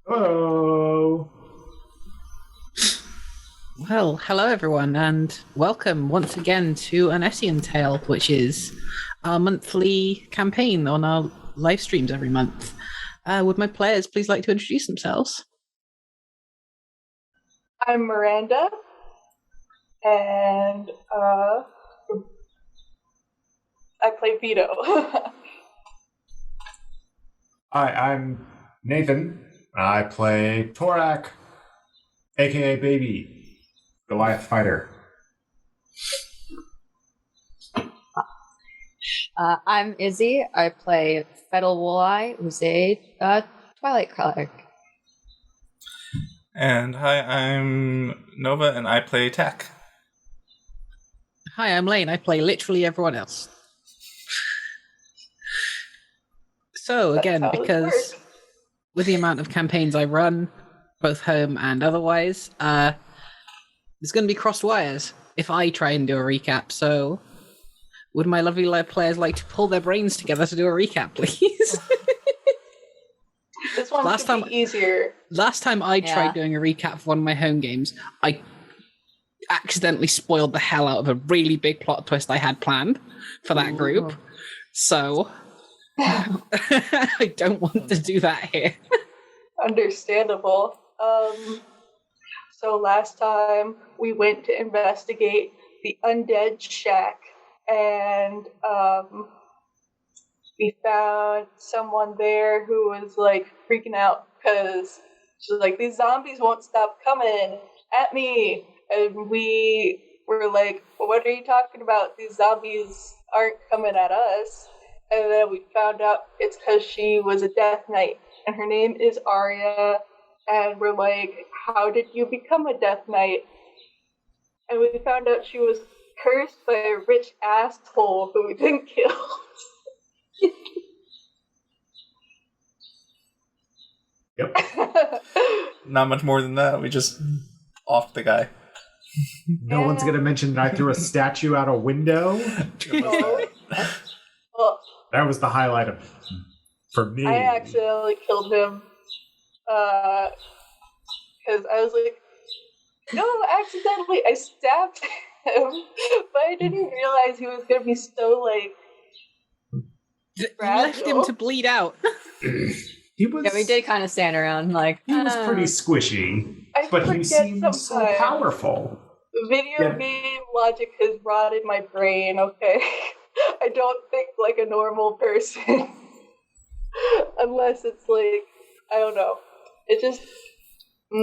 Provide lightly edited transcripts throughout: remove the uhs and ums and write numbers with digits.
Oh. Well, hello everyone, and welcome once again to an Essian Tale, which is our monthly campaign on our live streams every month. Would my players please like to introduce themselves? I'm Miranda, and I play Vito. Hi, I'm Nathan. I play Torak, aka Baby, Goliath Fighter. I'm Izzie. I play Fettle Wooleye, who's a Twilight Cleric. And hi, I'm Nova, and I play Tech. Hi, I'm Layne. I play literally everyone else. So again, because with the amount of campaigns I run, both home and otherwise, there's going to be crossed wires if I try and do a recap. So would my lovely live players like to pull their brains together to do a recap, please? This one should be easier. Last time I tried doing a recap of one of my home games, I accidentally spoiled the hell out of a really big plot twist I had planned for that group. So I don't want to do that here. Understandable. So last time we went to investigate the undead shack, and we found someone there who was like freaking out because she was like, "These zombies won't stop coming at me," and we were like, "Well, what are you talking about? These zombies aren't coming at us." And then we found out it's because she was a Death Knight, and her name is Arya. And we're like, "How did you become a Death Knight?" And we found out she was cursed by a rich asshole who we didn't kill. Yep. Not much more than that. We just offed the guy. No one's going to mention that I threw a statue out a window. Well, that was the highlight of for me. I accidentally killed him because I was like, no, accidentally, I stabbed him, but I didn't realize he was going to be so, like, fragile. You left him to bleed out. He was. Yeah, we did kind of stand around like. He was pretty squishy, I but he seemed so sometimes. powerful. Video game logic has rotted my brain, okay? I don't think like a normal person. Unless it's like, I don't know. It just, I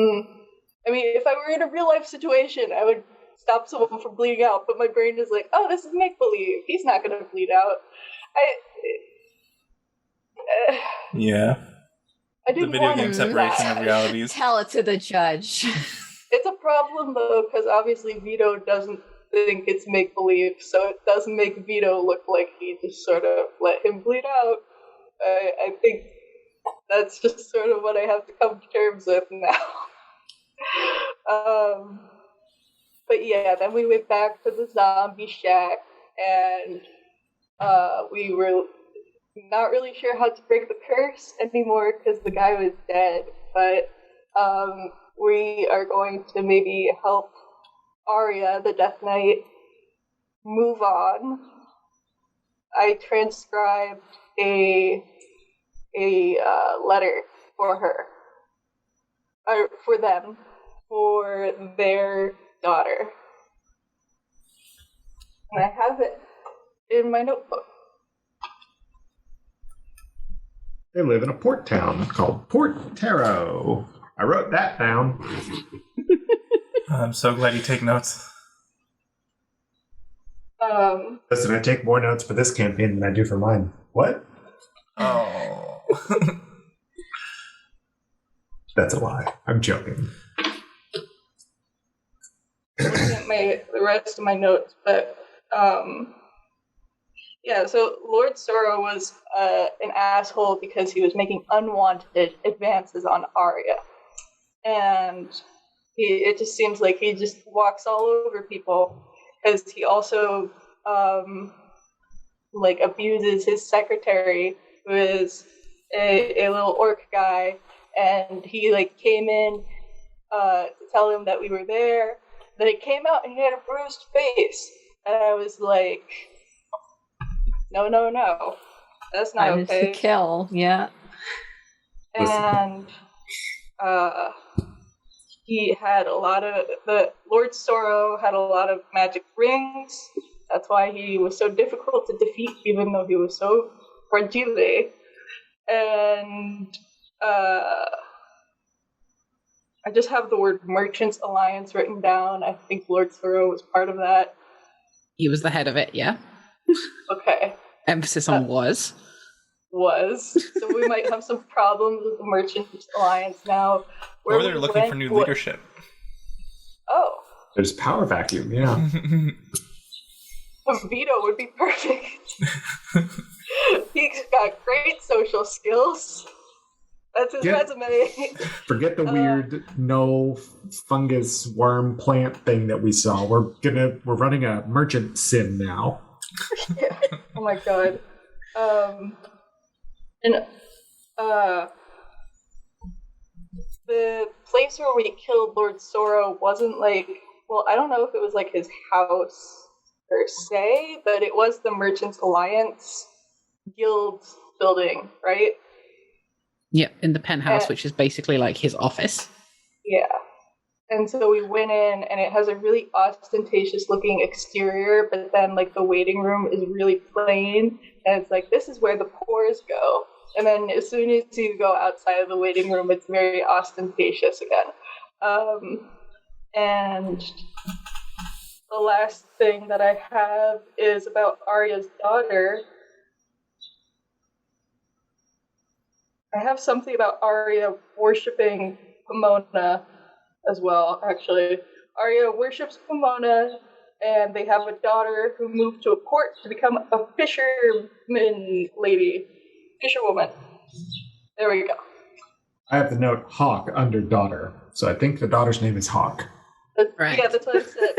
mean, if I were in a real life situation, I would stop someone from bleeding out, but my brain is like, oh, this is make-believe. He's not going to bleed out. Yeah. I didn't the video want game separation of realities. Tell it to the judge. It's a problem, though, because obviously Vito doesn't think it's make-believe, so it doesn't make Vito look like he just sort of let him bleed out. I think that's just sort of what I have to come to terms with now. But yeah, then we went back to the zombie shack, and we were not really sure how to break the curse anymore because the guy was dead, but we are going to maybe help Arya, the Death Knight, move on. I transcribed a letter for her, or for them, for their daughter, and I have it in my notebook. They live in a port town called Port Taro. I wrote that down. I'm so glad you take notes. Listen, I take more notes for this campaign than I do for mine. What? Oh. That's a lie. I'm joking. Looking at the rest of my notes, but yeah, so Lord Sorrow was an asshole because he was making unwanted advances on Arya. And it just seems like he just walks all over people, because he also abuses his secretary, who is a little orc guy, and he like came in to tell him that we were there. Then he came out and he had a bruised face, and I was like, no, that's not Time okay. to kill, yeah. And he had the Lord Sorrow had a lot of magic rings. That's why he was so difficult to defeat, even though he was so fragile. And I just have the word Merchants Alliance written down. I think Lord Sorrow was part of that. He was the head of it, yeah? Okay. Emphasis on was. So we might have some problems with the Merchants Alliance now. Or they're looking for new leadership. Oh. There's power vacuum, yeah. A veto would be perfect. He's got great social skills. That's his resume. Forget the weird no fungus worm plant thing that we saw. We're running a merchant sim now. Yeah. Oh my god. The place where we killed Lord Sorrow wasn't like, well, I don't know if it was like his house per se, but it was the Merchants Alliance Guild building, right? Yeah, in the penthouse, which is basically like his office. Yeah. And so we went in, and it has a really ostentatious looking exterior, but then like the waiting room is really plain, and it's like, this is where the pores go. And then as soon as you go outside of the waiting room, it's very ostentatious again. And the last thing that I have is about Arya's daughter. I have something about Arya worshipping Pomona as well, actually. Arya worships Pomona, and they have a daughter who moved to a port to become a fisherwoman. There we go. I have the note Hawk under daughter, so I think the daughter's name is Hawk. Right. Yeah, that's what I said.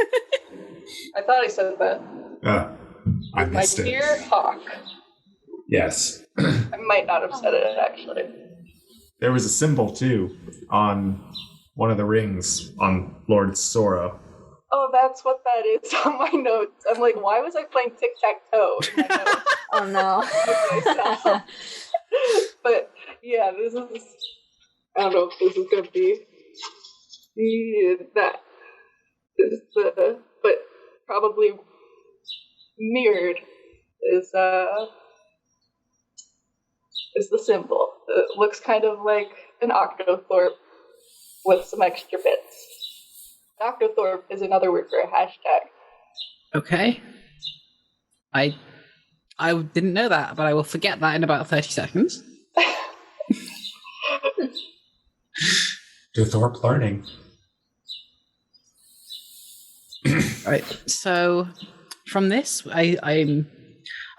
I thought I said that. I missed My it. dear Hawk. Yes. I might not have said it, actually. There was a symbol, too, on one of the rings on Lord Sorrow. Oh, that's what that is on my notes. I'm like, why was I playing tic-tac-toe in my notes? Oh no. But yeah, this is, I don't know if this is gonna be that. This is but probably mirrored is the symbol. It looks kind of like an octothorpe with some extra bits. Octothorpe is another word for a hashtag. Okay. I didn't know that, but I will forget that in about 30 seconds. To Thorpe learning. Right. So from this, I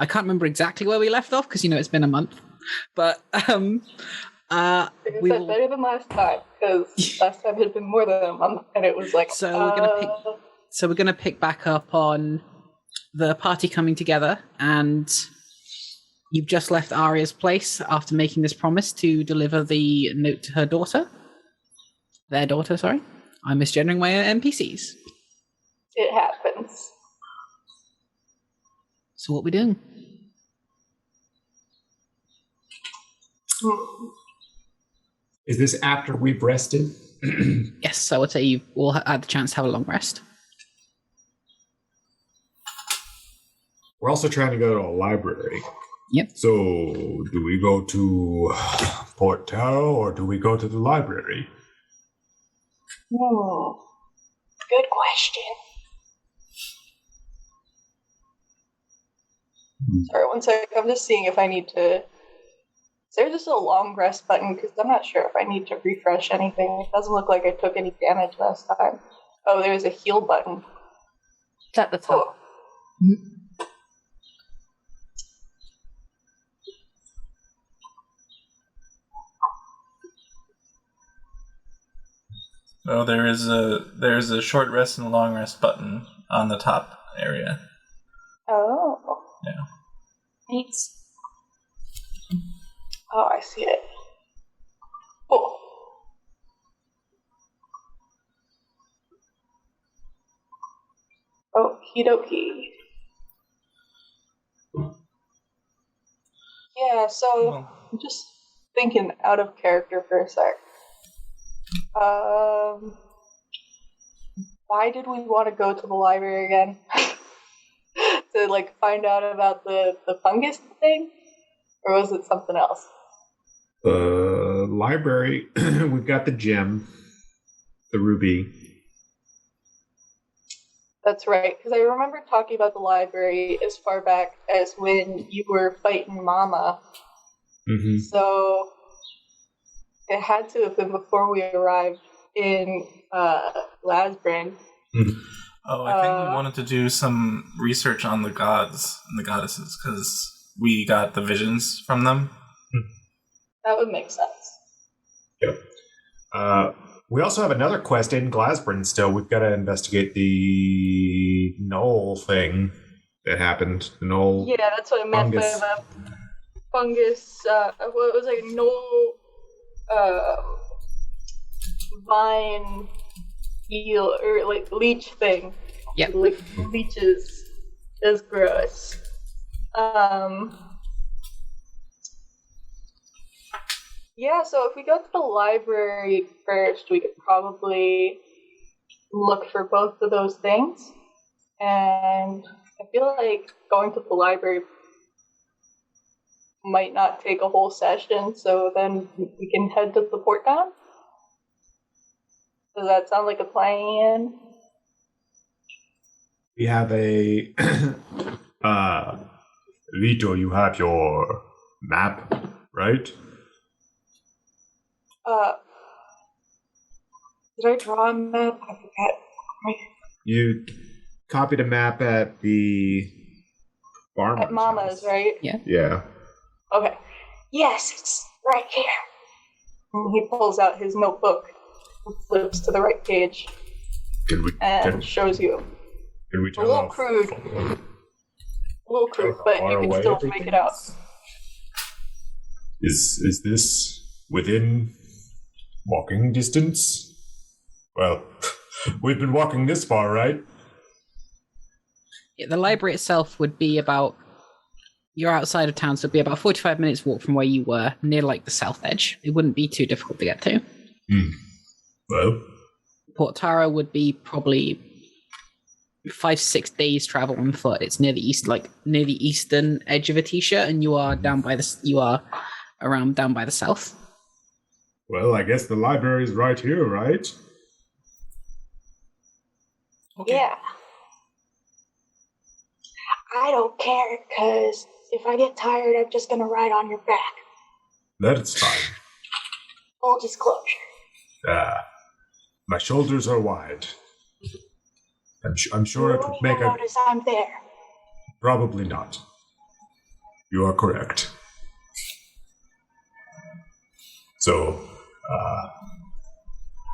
can't remember exactly where we left off because it's been a month. But better than last time, because last time had been more than a month, and it was like we're gonna pick back up on the party coming together, and you've just left Arya's place after making this promise to deliver the note to her daughter. Their daughter, sorry. I'm misgendering my NPCs. It happens. So what we doing? Is this after we've rested? Yes, I would say you all had the chance to have a long rest. We're also trying to go to a library. Yep. So, do we go to Port Taro or do we go to the library? Good question. Sorry, one sec. I'm just seeing if I need to... Is there just a long rest button? Because I'm not sure if I need to refresh anything. It doesn't look like I took any damage last time. Oh, there's a heal button. It's at the top. Oh, there's a short rest and a long rest button on the top area. Oh. Yeah. Neat. Oh, I see it. Cool. Okie dokie. Yeah, so I'm just thinking out of character for a sec. Why did we want to go to the library again? To like find out about the fungus thing? Or was it something else? The library, we've got the gem, the ruby. That's right, because I remember talking about the library as far back as when you were fighting Mama. Mm-hmm. So it had to have been before we arrived in Lasbrin. Mm-hmm. Oh, I think we wanted to do some research on the gods and the goddesses, because we got the visions from them. That would make sense. Yep. We also have another quest in Glasbrin still. We've got to investigate the knoll thing that happened. The knoll. Yeah, that's what I meant by the fungus. What was it? Knoll vine eel or like leech thing. Yep. Like leeches is gross. Yeah, so if we go to the library first, we could probably look for both of those things. And I feel like going to the library might not take a whole session, so then we can head to the port town. Does that sound like a plan? We have a Vito, you have your map, right? Did I draw a map? I forget. You copied a map at the farmer's At Mama's, house. right? Yeah. Yeah. Okay. Yes, it's right here. And he pulls out his notebook, flips to the right page, and shows you. Can we A tell little how crude. A little crude, but far you can away still everything make it out. Is this within walking distance? Well, we've been walking this far, right? Yeah, the library itself would be about... You're outside of town, so it'd be about 45 minutes walk from where you were, near like the south edge. It wouldn't be too difficult to get to. Well, Port Tara would be probably 5 to 6 days travel on foot. It's near the east, like near the eastern edge of Atisha, and you are down by the down by the south. well, I guess the library's right here, right? Okay. Yeah. I don't care, because if I get tired, I'm just going to ride on your back. That's fine. Full disclosure. My shoulders are wide. I'm sure it would make a... notice I'm there. Probably not. You are correct. So,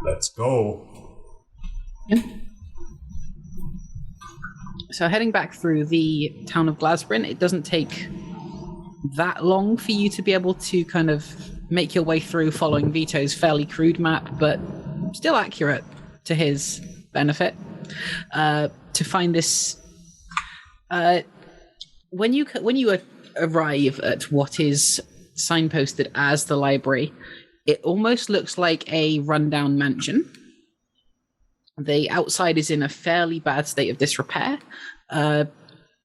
let's go. Yeah. So heading back through the town of Glasbrin, it doesn't take that long for you to be able to kind of make your way through following Vito's fairly crude map, but still accurate to his benefit, to find this. When you arrive at what is signposted as the library, it almost looks like a rundown mansion. The outside is in a fairly bad state of disrepair.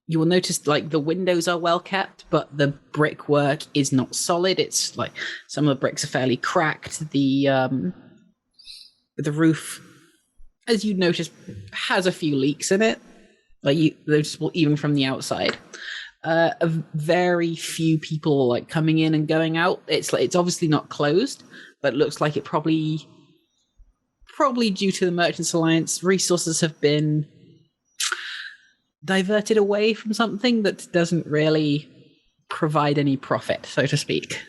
You will notice like the windows are well kept, but the brickwork is not solid. It's like some of the bricks are fairly cracked. The roof, as you notice, has a few leaks in it, noticeable even from the outside. Very few people like coming in and going out. It's obviously not closed, but it looks like it probably due to the Merchants Alliance, resources have been diverted away from something that doesn't really provide any profit, so to speak.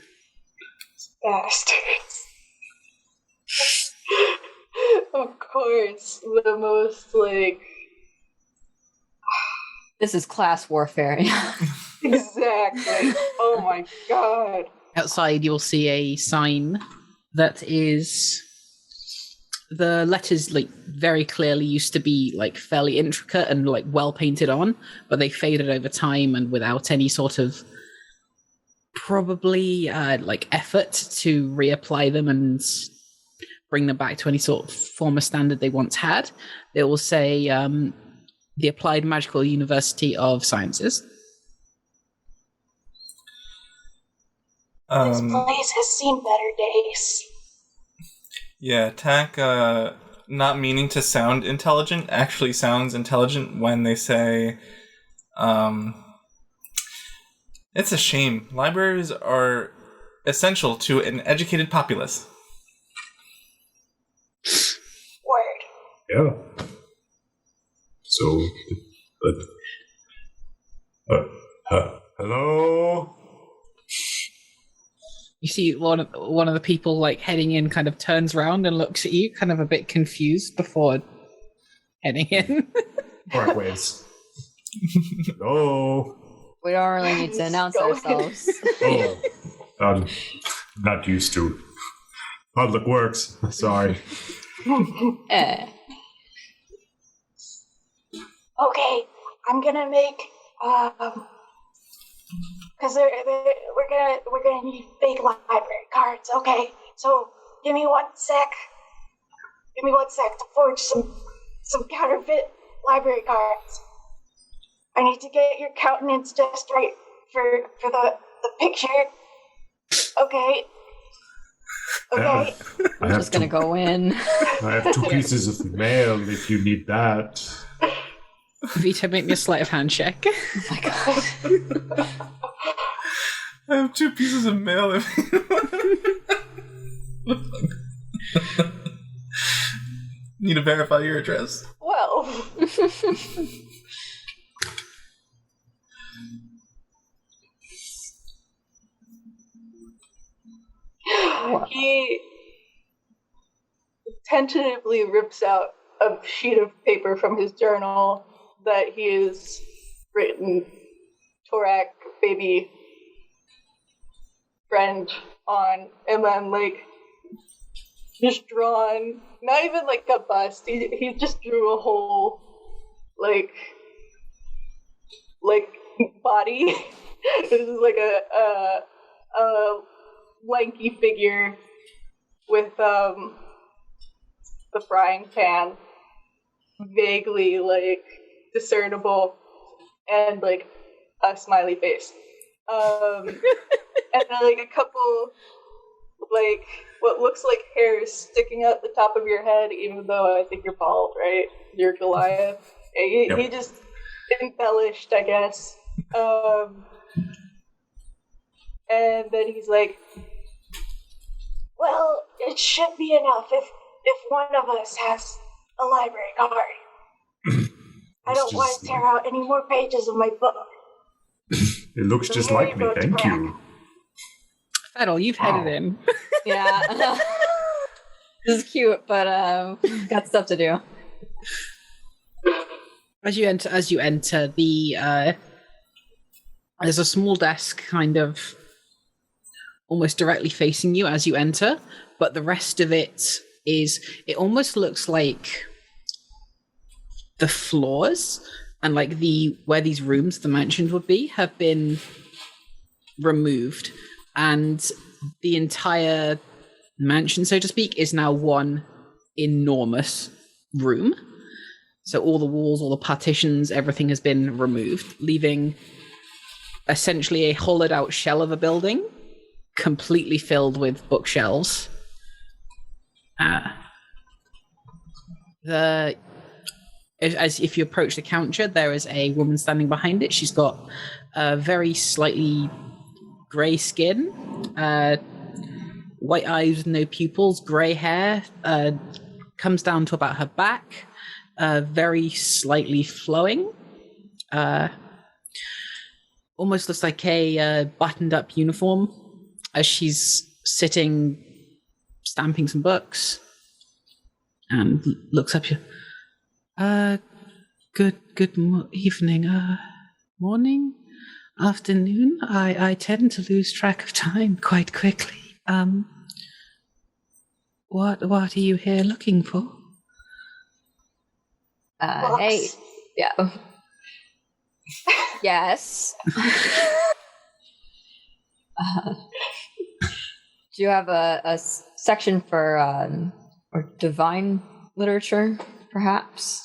Bastards. Of course, the most, like... This is class warfare. Exactly. Oh my god. Outside, you'll see a sign that is the letters like very clearly used to be like fairly intricate and like well painted on, but they faded over time and without any sort of probably like effort to reapply them and bring them back to any sort of former standard they once had. They will say the Applied Magical University of Sciences. This place has seen better days. Yeah, Tack, not meaning to sound intelligent, actually sounds intelligent when they say, it's a shame. Libraries are essential to an educated populace. Word. Yeah. So, hello? You see one of the people like heading in kind of turns around and looks at you, kind of a bit confused before heading in. Alright, waves. Hello? We don't really need to announce ourselves. Oh, I'm not used to public works. Sorry. Okay, I'm gonna make because we're gonna need fake library cards. Okay, so give me one sec to forge some counterfeit library cards. I need to get your countenance just right for the picture. Okay. Okay. I'm just gonna go in. I have 2 pieces of mail if you need that. Vito, make me a sleight of hand check. Oh my god. I have 2 pieces of mail. Need to verify your address. Well. He tentatively rips out a sheet of paper from his journal that he has written Torak baby friend on, and then like just drawn, not even like a bust, he just drew a whole like body. This is like a lanky figure with the frying pan vaguely like discernible and like a smiley face, and then like a couple like what looks like hairs sticking out the top of your head, even though I think you're bald, right? You're Goliath. He just embellished, I guess. And then he's like, well, it should be enough if one of us has a library card. I don't want to tear out any more pages of my book. It looks just like me, thank you. Fettle, you've headed in. Yeah. This is cute, but got stuff to do. As you enter the there's a small desk kind of almost directly facing you as you enter, but the rest of it almost looks like the floors and like where these rooms the mansion would be have been removed, and the entire mansion, so to speak, is now one enormous room. So all the walls, all the partitions, everything has been removed, leaving essentially a hollowed out shell of a building completely filled with bookshelves. If you approach the counter, there is a woman standing behind it. She's got a very slightly grey skin, white eyes with no pupils, grey hair, comes down to about her back, very slightly flowing. Almost looks like a buttoned up uniform as she's sitting, stamping some books, and looks up here. Good evening, morning, afternoon. I tend to lose track of time quite quickly. What are you here looking for? Hey. Yeah. Yes. Do you have a section for or divine literature, perhaps?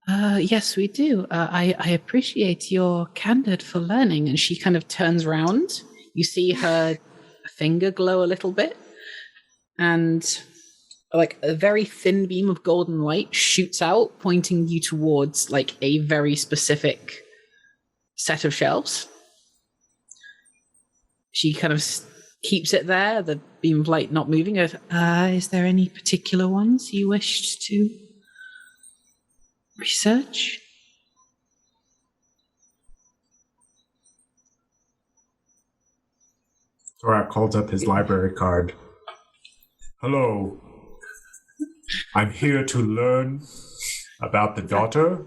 Yes, we do. I appreciate your candor for learning. And she kind of turns round. You see her finger glow a little bit, and like a very thin beam of golden light shoots out, pointing you towards like a very specific set of shelves. She kind of keeps it there, the beam of light not moving. Goes, is there any particular ones you wished to research? Thorak holds up his library card. Hello. I'm here to learn about the daughter.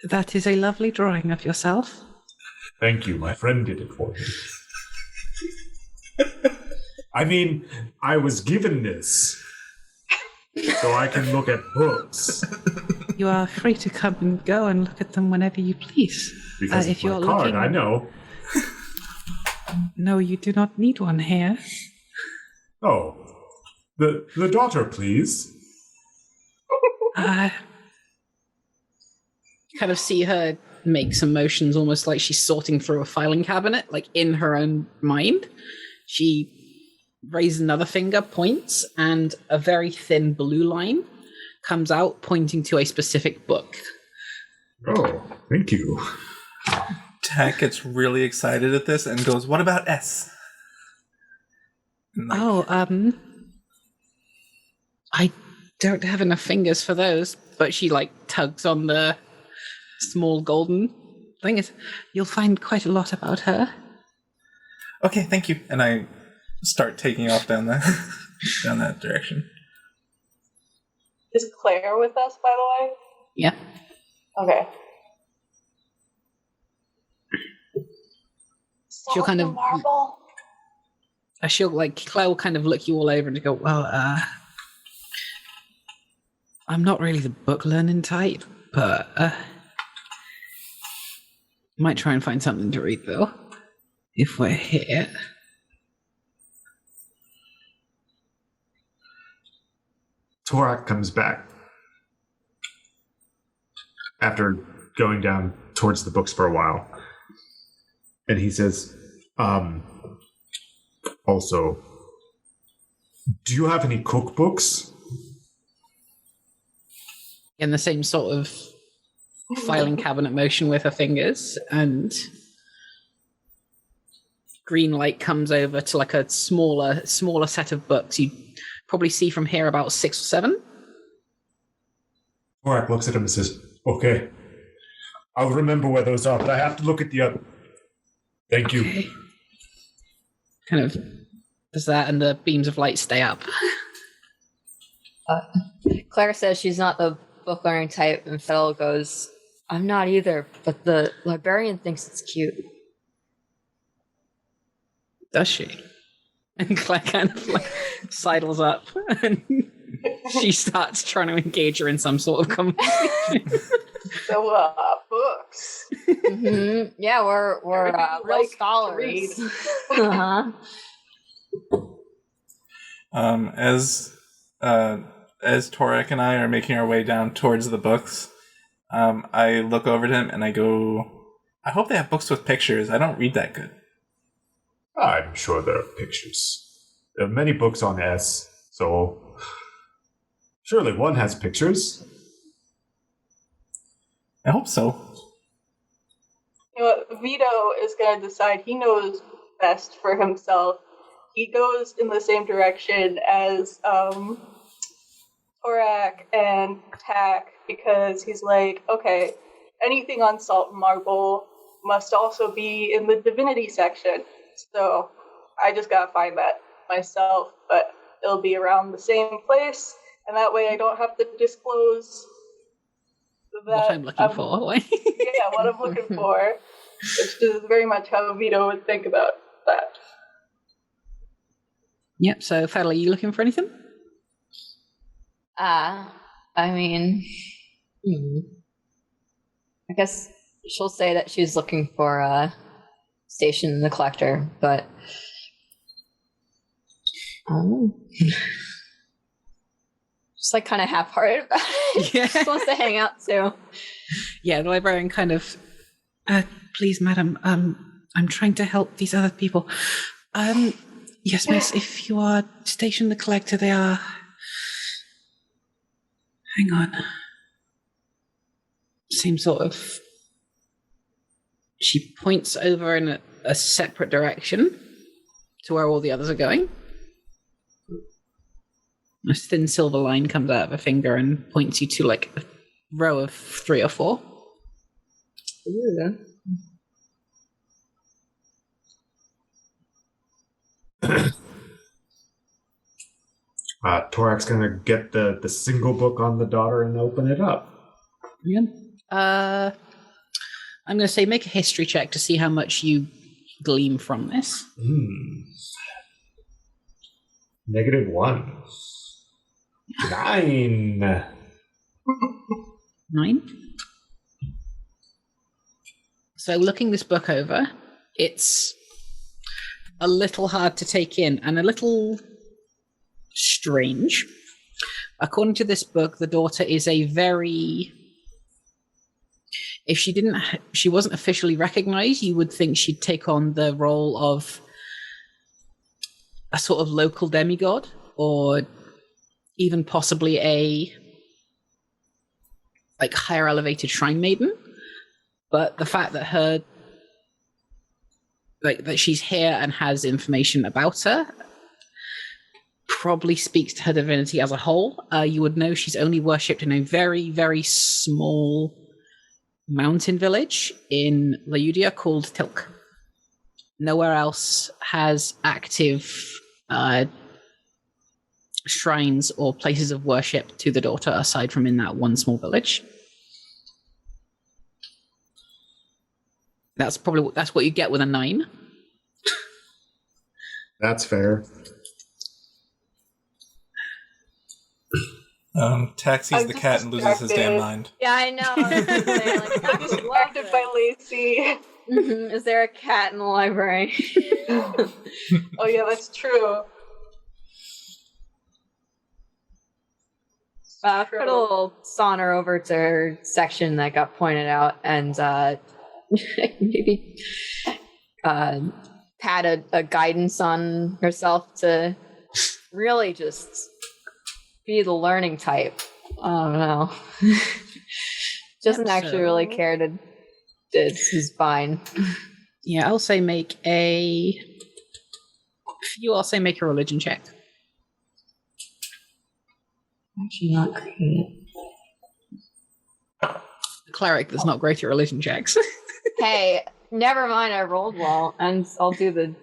That is a lovely drawing of yourself. Thank you. My friend did it for me. I mean, I was given this so I can look at books. You are free to come and go and look at them whenever you please. Because if it's my you're card, looking... I know. No, you do not need one here. Oh. The daughter, please. Kind of see her make some motions almost like she's sorting through a filing cabinet, like in her own mind. She raises another finger, points, and a very thin blue line comes out pointing to a specific book. Oh, thank you. Tech gets really excited at this and goes, "What about S?" And I don't have enough fingers for those, but she like tugs on the small golden thing. You'll find quite a lot about her. Okay, thank you. And I start taking off down that direction. Is Claire with us, by the way? Yeah. Okay. She'll kind of marble. She'll like Claire will kind of look you all over and go, well, I'm not really the book learning type, but might try and find something to read though, if we're here. Thorak comes back after going down towards the books for a while. And he says, also, do you have any cookbooks? In the same sort of filing cabinet motion with her fingers, and green light comes over to like a smaller set of books. You probably see from here about 6 or 7. Thorak looks at him and says, okay, I'll remember where those are, but I have to look at the other. Thank you. Okay. Kind of does that, and the beams of light stay up. Claire says she's not the book learning type, and Fettle goes, I'm not either, but the librarian thinks it's cute. Does she? And Claire kind of like sidles up, and she starts trying to engage her in some sort of conversation. So, books. Mm-hmm. Yeah, we're real like scholars. Uh-huh. As Torek and I are making our way down towards the books, I look over to him and I go, I hope they have books with pictures. I don't read that good. I'm sure there are pictures. There are many books on S, so surely one has pictures. I hope so. You know what? Vito is going to decide he knows best for himself. He goes in the same direction as Thorak and Tack, because he's like, okay, anything on Salt and Marble must also be in the Divinity section. So I just gotta find that myself, but it'll be around the same place, and that way I don't have to disclose that what I'm looking for. yeah, what I'm looking for. Which is very much how Vito would think about that. Yep, so Fadl, are you looking for anything? I mean, I guess she'll say that she's looking for Station the Collector, but just like kind of half-hearted about it. Yeah. Just wants to hang out too. Yeah, the librarian kind of, please, madam, I'm trying to help these other people. Yes, miss, if you are Station the Collector, they are... Hang on. Same sort of... She points over in a separate direction to where all the others are going. A thin silver line comes out of her finger and points you to like a row of 3 or 4. Ooh. Torak's gonna get the single book on the daughter and open it up. Yeah. I'm going to say make a history check to see how much you glean from this. -1. 9. 9. So looking this book over, it's a little hard to take in and a little strange. According to this book, the daughter is a very... If she wasn't officially recognized, you would think she'd take on the role of a sort of local demigod, or even possibly a like higher elevated shrine maiden. But the fact that that she's here and has information about her probably speaks to her divinity as a whole. You would know she's only worshipped in a very, very small mountain village in Laudia called Tilk. Nowhere else has active shrines or places of worship to the daughter aside from in that one small village. That's what you get with a 9. That's fair. Taxi's the cat and loses his damn mind. Yeah, I know. I'm distracted by Lacey. Is there a cat in the library? Oh yeah, that's true. Put a little saunter over to her section that got pointed out and maybe pat a guidance on herself to really just be the learning type. I don't know. Doesn't actually really care to... It's fine. Yeah, I'll say make a religion check. Actually not great. The cleric that's not great at religion checks. Hey, never mind, I rolled well, and I'll do the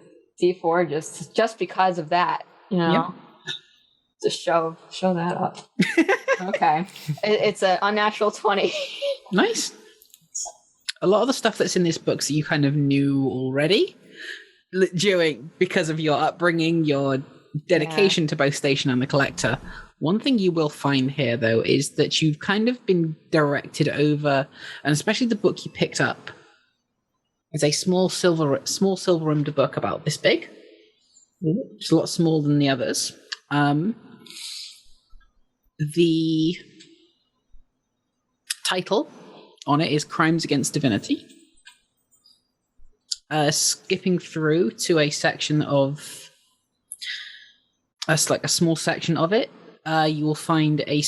D4 just because of that, you know? Yep. To show that up. Okay. It's an unnatural 20. Nice. A lot of the stuff that's in this book that you kind of knew already because of your upbringing, your dedication to both Station and the Collector. One thing you will find here, though, is that you've kind of been directed over, and especially the book you picked up, is a small silver-rimmed book about this big. It's a lot smaller than the others. The title on it is Crimes Against Divinity. Skipping through to a section of... like a small section of it, you will find a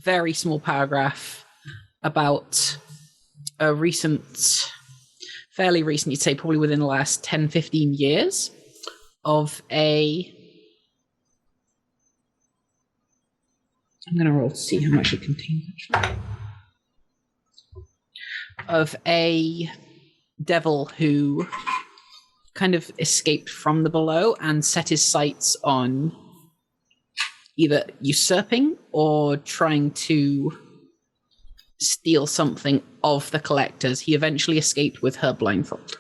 very small paragraph about a fairly recent, you'd say probably within the last 10, 15 years, of I'm going to roll to see how much it contains, actually. Of a devil who kind of escaped from the below and set his sights on either usurping or trying to steal something of the collectors. He eventually escaped with her blindfold.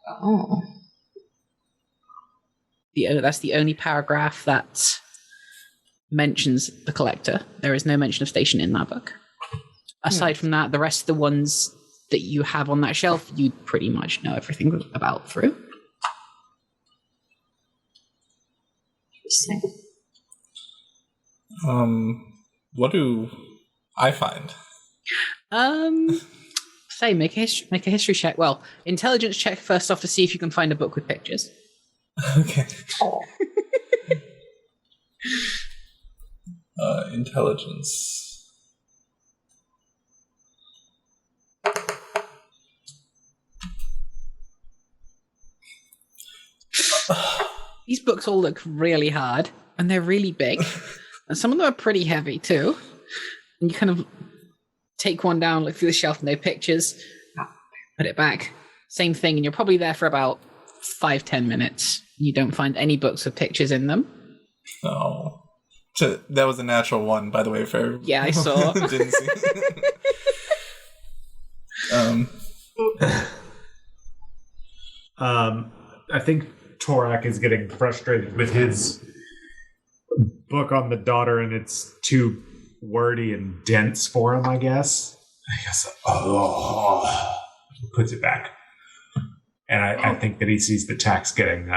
Oh. That's the only paragraph that mentions the collector. There is no mention of station in that book. Aside from that, the rest of the ones that you have on that shelf, you pretty much know everything about through. Interesting. What do I find? Say make a history check. Well, intelligence check first off to see if you can find a book with pictures. Okay. Intelligence. These books all look really hard, and they're really big, and some of them are pretty heavy too. And you kind of take one down, look through the shelf, no pictures, put it back. Same thing, and you're probably there for about 5-10 minutes. You don't find any books with pictures in them. Oh. So that was a natural one, by the way, for yeah, I saw. Didn't see. I think Torak is getting frustrated with his book on the daughter, and it's too wordy and dense for him, I guess. Puts it back. And I think that he sees the text getting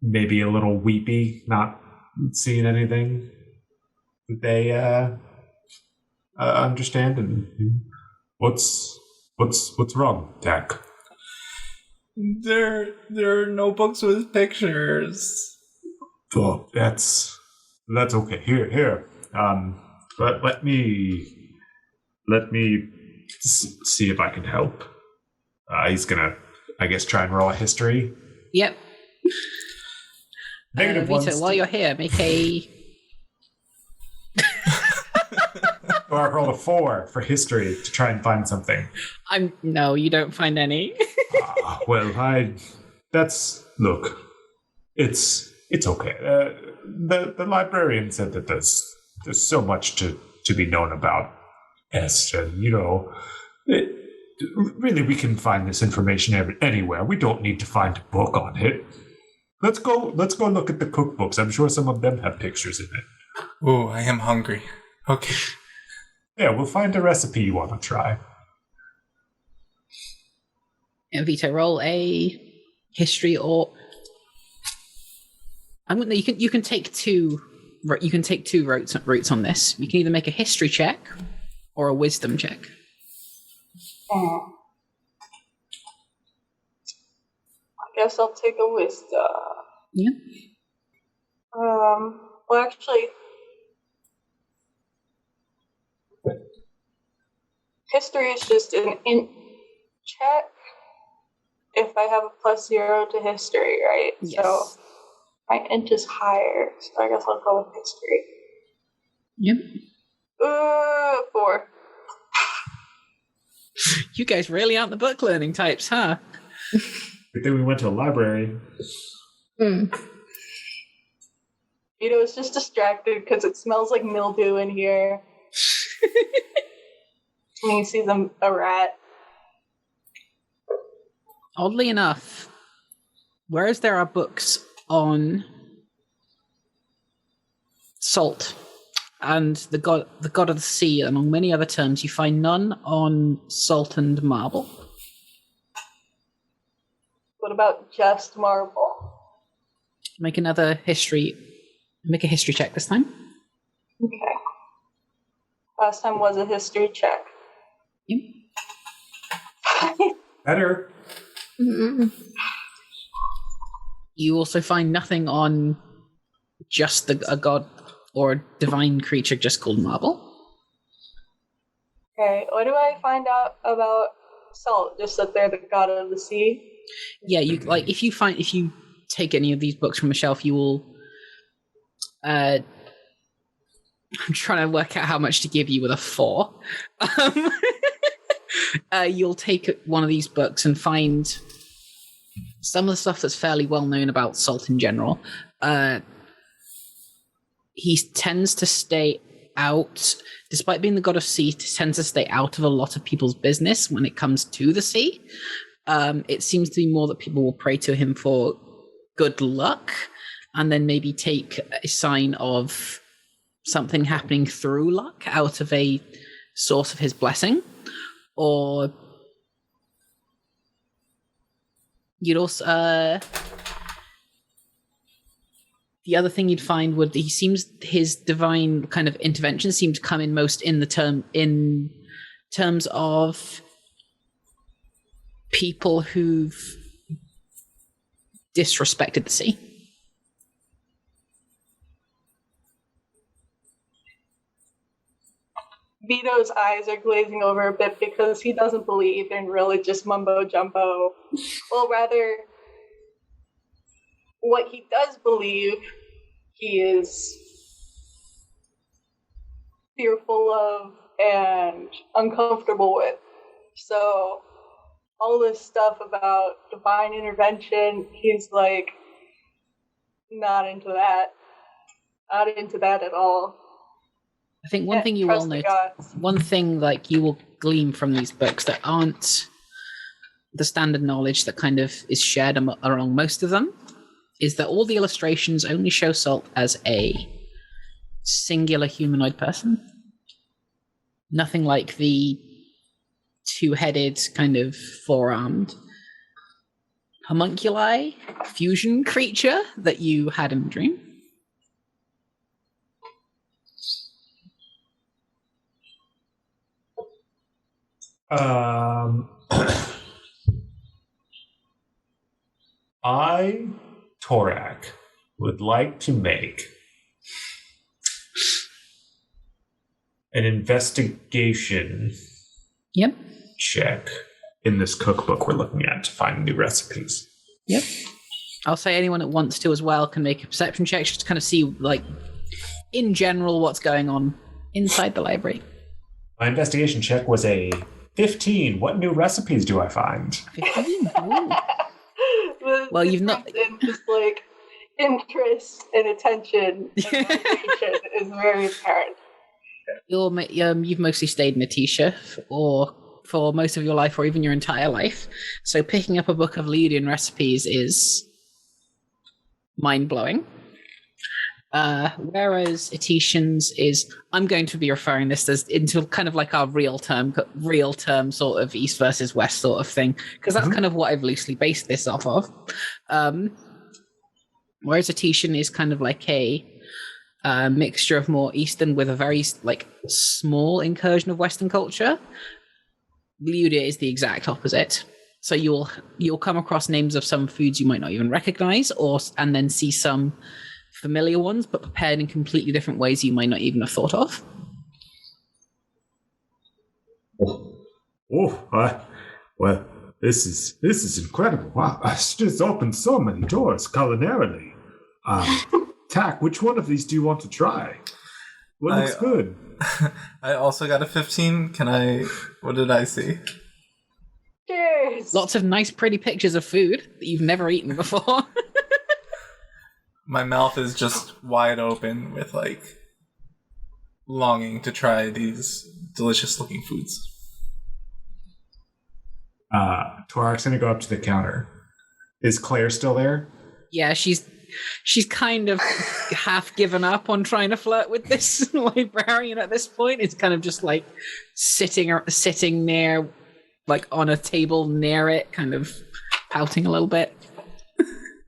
maybe a little weepy, not seeing anything that they understand. And what's wrong, Tak? There are no books with pictures. Oh, that's okay. Here. Let me see if I can help. He's gonna, I guess, try and roll a history. Yep. Negative Vito, while you're here, make a... Or I rolled a 4 for history to try and find something. No, you don't find any. Well, look, it's okay. The librarian said that there's so much to be known about Essian. Really, we can find this information anywhere. We don't need to find a book on it. Let's go look at the cookbooks. I'm sure some of them have pictures in it. Oh, I am hungry. Okay. Yeah, we'll find a recipe you want to try. And Vito, roll a history, or you can take two. You can take two routes on this. You can either make a history check or a wisdom check. I guess I'll take a wisdom. Yeah. Well, actually, history is just an int check if I have a +0 to history, right? Yes. So my int is higher, so I guess I'll go with history. Yep. 4. You guys really aren't the book learning types, huh? Good thing we went to a library. Vito's just distracted because it smells like mildew in here. And you see a rat. Oddly enough, whereas there are books on salt and the god of the sea, among many other terms, you find none on salt and marble. What about just marble? Make a history check this time. Okay. Last time was a history check. Yep. Better. You also find nothing on just a god or a divine creature just called marble. Okay, what do I find out about salt? Just that they're the god of the sea? Yeah, if you take any of these books from a shelf, you will. I'm trying to work out how much to give you with a 4. You'll take one of these books and find some of the stuff that's fairly well known about salt in general. He tends to stay out, despite being the god of sea, he tends to stay out of a lot of people's business when it comes to the sea. It seems to be more that people will pray to him for good luck and then maybe take a sign of something happening through luck out of a source of his blessing. Or you'd also the other thing you'd find would his divine kind of intervention seems to come in most in terms of people who've disrespected the sea. Vito's eyes are glazing over a bit because he doesn't believe in religious mumbo jumbo. Well, rather, what he does believe, he is fearful of and uncomfortable with. So, all this stuff about divine intervention, he's like, not into that. Not into that at all. I think one thing you will notice, one thing like you will glean from these books that aren't the standard knowledge that kind of is shared among most of them, is that all the illustrations only show Salt as a singular humanoid person. Nothing like the two-headed, kind of four-armed homunculi fusion creature that you had in the dream. I, Torak, would like to make an investigation check in this cookbook we're looking at to find new recipes. Yep. I'll say anyone that wants to as well can make a perception check just to kind of see, like, in general, what's going on inside the library. My investigation check was a 15. What new recipes do I find? 15? Well, you've not... Just, like, interest and attention and motivation is very apparent. You've mostly stayed in Atisha, or for most of your life, or even your entire life. So picking up a book of Lydian recipes is mind-blowing. Whereas Etitians is, I'm going to be referring this as into kind of like our real term sort of East versus West sort of thing, because that's kind of what I've loosely based this off of. Whereas Etitian is kind of like a mixture of more Eastern with a very like small incursion of Western culture. Lydia is the exact opposite. So you'll come across names of some foods you might not even recognize, and then see some familiar ones, but prepared in completely different ways you might not even have thought of. Well, this is incredible. Wow, it's just opened so many doors culinarily. Tak, which one of these do you want to try? What looks good? I also got a 15. What did I see? Cheers! Lots of nice, pretty pictures of food that you've never eaten before. My mouth is just wide open with, like, longing to try these delicious-looking foods. Torak's gonna go up to the counter. Is Claire still there? Yeah, she's kind of half given up on trying to flirt with this librarian at this point. It's kind of just like sitting near, like on a table near it, kind of pouting a little bit.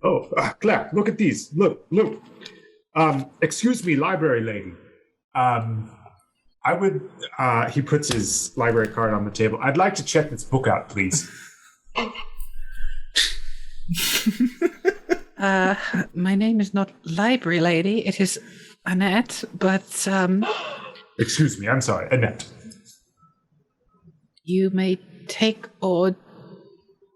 Oh, Claire, look at these. Look. Excuse me, library lady. I would, he puts his library card on the table. I'd like to check this book out, please. My name is not Library Lady. It is Annette, but, Excuse me, I'm sorry, Annette. You may take or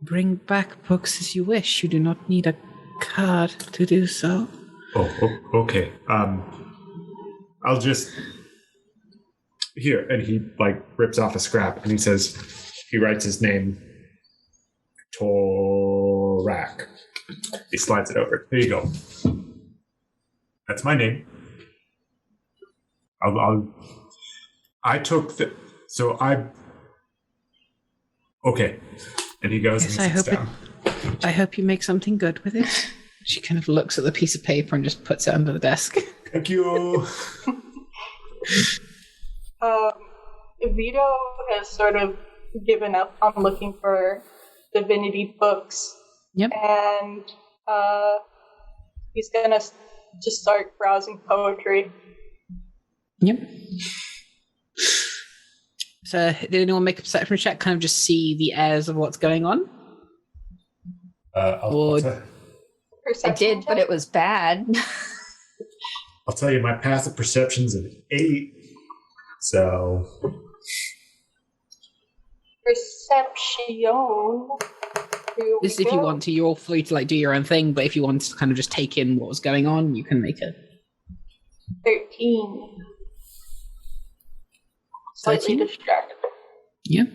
bring back books as you wish. You do not need a card to do so. Oh, okay. I'll just... Here, and he, like, rips off a scrap, and he writes his name, Torak. He slides it over. Here you go. That's my name. Okay. And he goes and he sits down. I hope you make something good with it. She kind of looks at the piece of paper and just puts it under the desk. Thank you. Vito has sort of given up on looking for Divinity books. Yep. And he's gonna just start browsing poetry. Yep. So, did anyone make a perception check? Kind of just see the airs of what's going on? I'll I did, but it was bad. tell you, my passive perception's an 8. So. Perception. This, if you want to, you're all free to do your own thing. But if you want to kind of just take in what was going on, you can make it. 13. Slightly distracted. Yeah.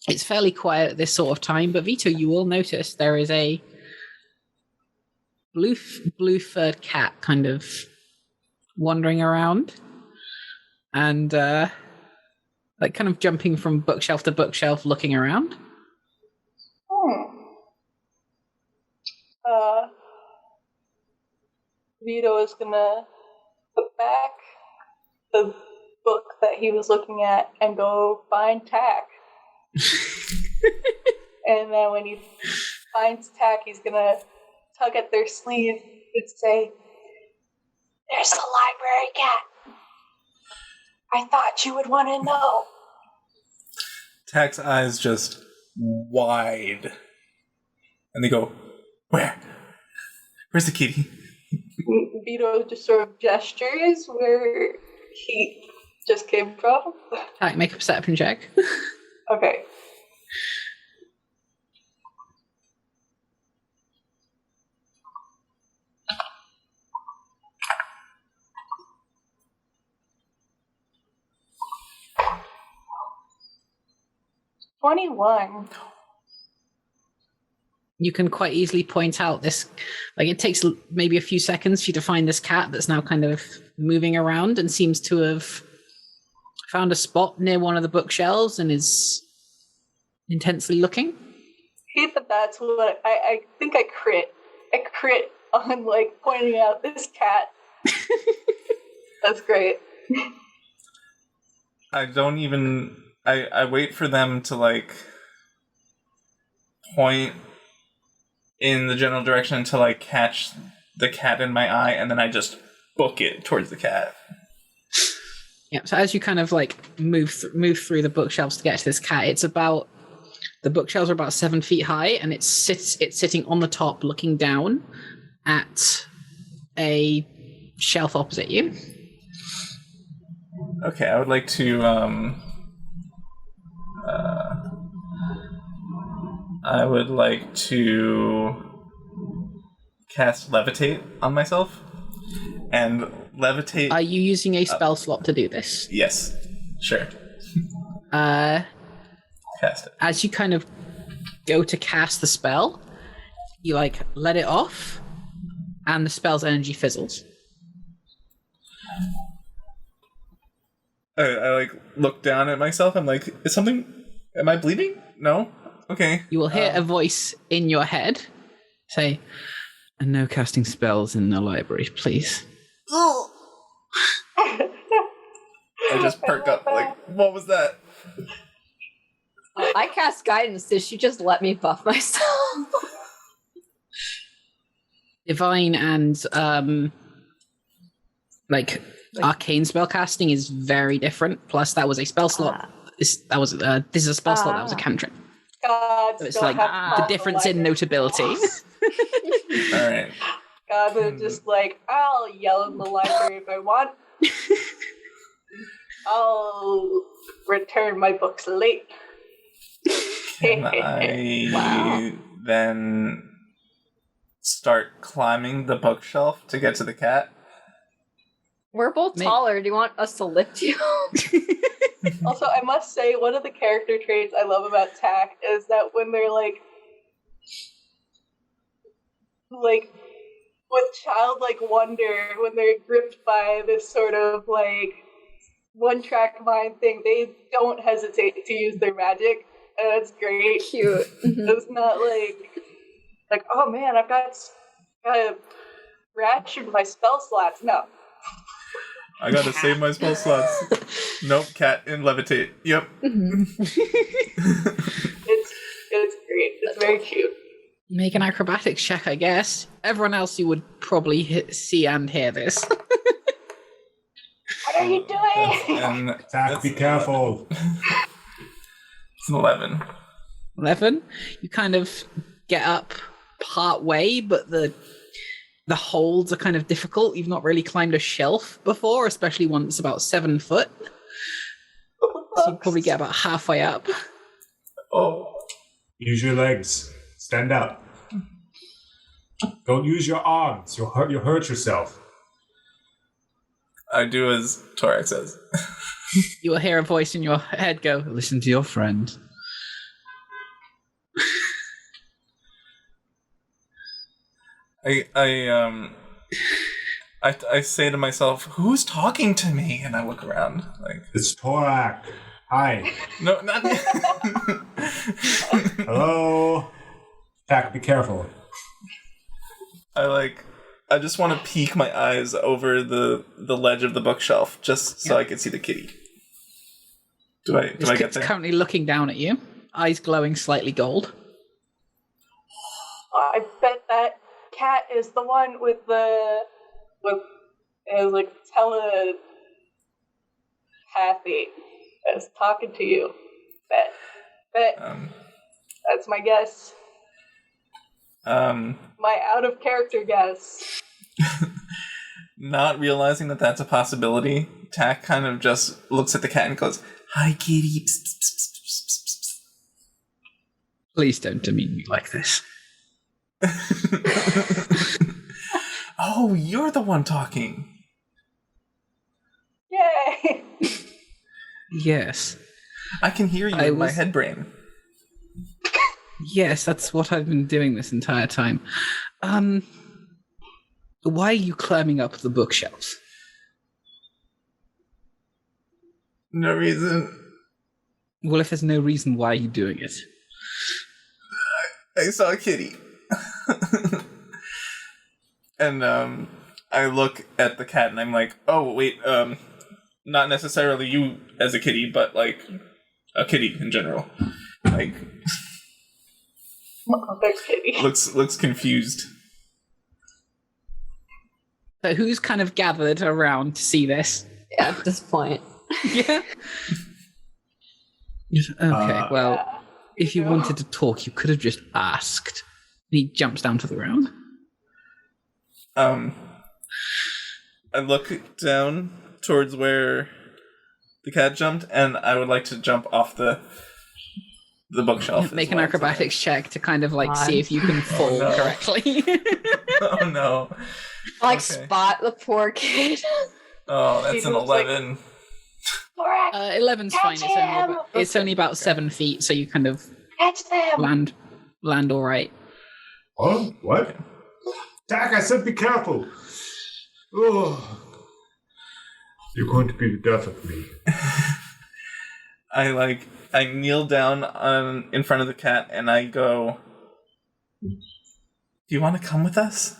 It's fairly quiet at this sort of time, but Vito, you will notice there is a blue-furred cat kind of wandering around and kind of jumping from bookshelf to bookshelf, looking around. Vito is gonna put back the book that he was looking at and go find Tack. And then when he finds Tack, he's gonna tug at their sleeve and say, "There's the library cat. I thought you would want to know." Tack's eyes just wide. And they go, "Where? Where's the kitty?" Vito just sort of gestures where he just came from. Tack, make a perception check. Okay. $21. You can quite easily point out this, it takes maybe a few seconds for you to find this cat that's now kind of moving around and seems to have found a spot near one of the bookshelves and is intensely looking. Hate that that's what I think I crit. I crit on pointing out this cat. That's great. I don't even... I wait for them to, point in the general direction until I catch the cat in my eye, and then I just book it towards the cat. Yeah, so as you kind of, move through the bookshelves to get to this cat, it's about... The bookshelves are about 7 feet high, and it's sitting on the top looking down at a shelf opposite you. Okay, I would like to... I would like to cast Levitate on myself. And Levitate... Are you using a spell slot to do this? Yes. Sure. Cast it. As you kind of go to cast the spell, you let it off, and the spell's energy fizzles. I look down at myself. I'm like, is something... Am I bleeding? No? Okay. You will hear a voice in your head say, "And no casting spells in the library, please." I just perk up. What was that? I cast guidance. Did she just let me buff myself? Divine and arcane spell casting is very different. Plus, that was a spell slot. This is a spell slot. That was a cantrip. God, so it's the difference in notability. All right. God, they're just I'll yell in the library if I want. I'll return my books late. Can I then start climbing the bookshelf to get to the cat? We're both taller. Do you want us to lift you? Also, I must say, one of the character traits I love about Tack is that when they're with childlike wonder, when they're gripped by this sort of one-track mind thing, they don't hesitate to use their magic, and it's great. Cute. It's not like, oh man, I've got ration my spell slots. No. I gotta save my spell slots. Nope, cat and levitate. Yep. It's great. It's very cute. Make an acrobatics check, I guess. Everyone else, you would probably see and hear this. What are you doing? Zach, be careful. It's an 11. 11? You kind of get up part way, but the holds are kind of difficult. You've not really climbed a shelf before, especially one that's about 7 foot. So you probably get about halfway up. Oh. Use your legs. Stand up. Don't use your arms. You'll hurt yourself. I do as Torak says. You will hear a voice in your head go, listen to your friend. I say to myself, who's talking to me? And I look around. Like, It's Torak. Hi. no, not Hello. Zach, be careful. I just want to peek my eyes over the ledge of the bookshelf just so I can see the kitty. Do I get It's there? currently looking down at you, eyes glowing slightly gold. I bet that cat is the one with like telepathy that's talking to you. Bet. That's my guess. My out of character guess. Not realizing that that's a possibility, Tack kind of just looks at the cat and goes, "Hi, kitty." Psst, psst, psst, psst, psst, psst. Please don't demean me like this. Oh, you're the one talking. Yay! Yes. I can hear you in my head brain. Yes, that's what I've been doing this entire time. Why are you climbing up the bookshelves? No reason. Well, if there's no reason, why are you doing it? I saw a kitty. And I look at the cat and I'm like, oh wait, not necessarily you as a kitty, but like a kitty in general. Like Kitty. looks confused. So who's kind of gathered around to see this? Yeah, at this point. Yeah. Okay, well, if you wanted to talk, you could have just asked. He jumps down to the ground. I look down towards where the cat jumped, and I would like to jump off the bookshelf. Make an acrobatics check to kind of like see if you can fall correctly. Oh no! Spot the poor kid. Oh, that's an 11. 11's fine. It's only about 7 feet, so you kind of Catch them. land all right. Oh, what? Zach, I said be careful. Oh. You're going to be the death of me. I kneel down in front of the cat and I go, "Do you want to come with us?"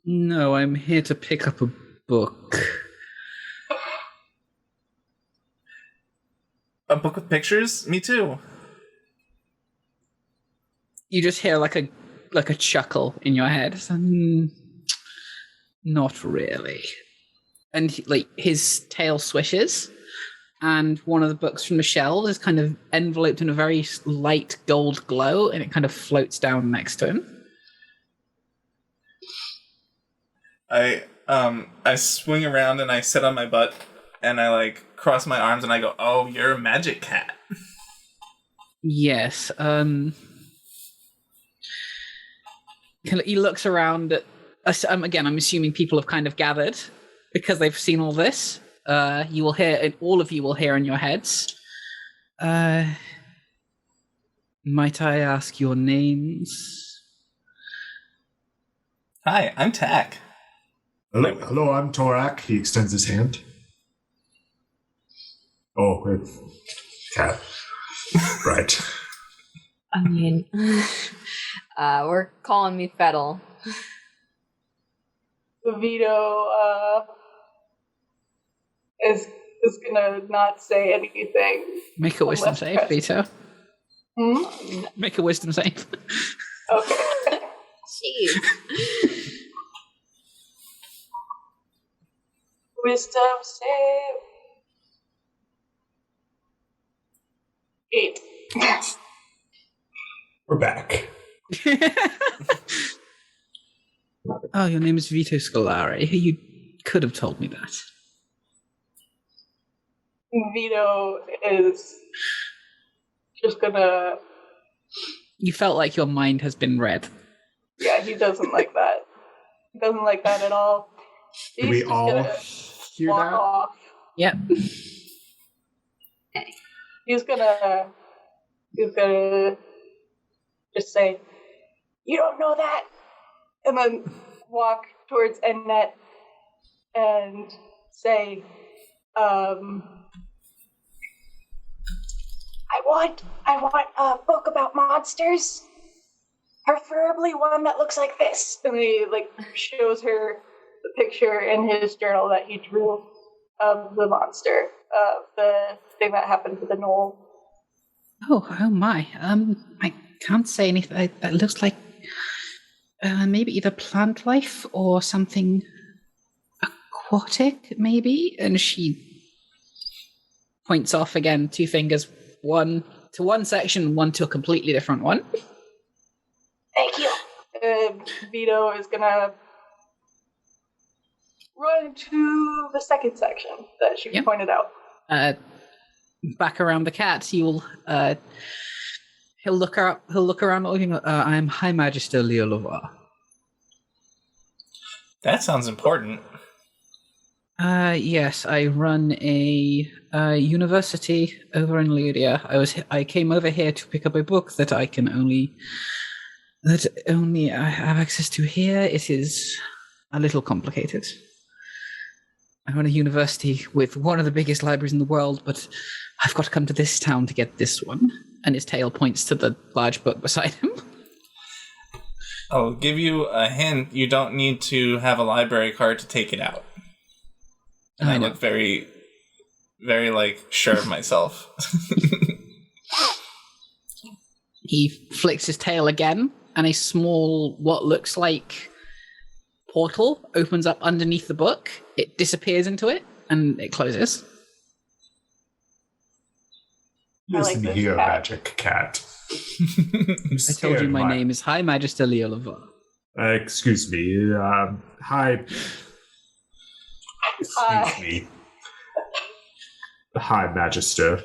No, I'm here to pick up a book. A book with pictures? Me too. You just hear like a chuckle in your head. So, not really. And his tail swishes, and one of the books from the shelves is kind of enveloped in a very light gold glow, and it kind of floats down next to him. I swing around and I sit on my butt and I cross my arms and I go, "Oh, you're a magic cat." Yes. He looks around at again, I'm assuming people have kind of gathered because they've seen all this. You will hear, and all of you will hear in your heads. Might I ask your names? Hi, I'm Tack. Hello, I'm Torak. He extends his hand. Oh, cat. Right. I mean, we're calling me Fettle. Vito is gonna not say anything. Make a wisdom unless save, pressed. Vito. Make a wisdom save. Okay. Jeez. Wisdom save. 8. We're back. Oh, your name is Vito Scolari. You could have told me that. Vito is just gonna. You felt like your mind has been read. Yeah, he doesn't like that. He doesn't like that at all. Do He's we just all gonna hear walk that? off. Yep. He's gonna just say, "You don't know that," and then walk towards Annette and say, "I want a book about monsters, preferably one that looks like this." And he shows her the picture in his journal that he drew of the monster, of the thing that happened to the knoll. Oh my. I can't say anything. That looks like maybe either plant life or something aquatic, maybe. And she points off again, 2 fingers, one to one section, one to a completely different one. Thank you. Vito is gonna run to the second section that she Yep. pointed out. Back around the cat, he'll look around looking. I'm High Magister Leo Lovar. That sounds important. Yes, I run a university over in Lydia. I came over here to pick up a book that only I have access to here. It is a little complicated. I run a university with one of the biggest libraries in the world, but I've got to come to this town to get this one. And his tail points to the large book beside him. I'll give you a hint. You don't need to have a library card to take it out. And I look very, very, sure of myself. He flicks his tail again, and a small, what looks like portal opens up underneath the book. It disappears into it, and it closes. Listen this here, cat. magic cat. I told you my name is High Magister Leo Lavar. Excuse me. Hi. Excuse me. Hi, Magister.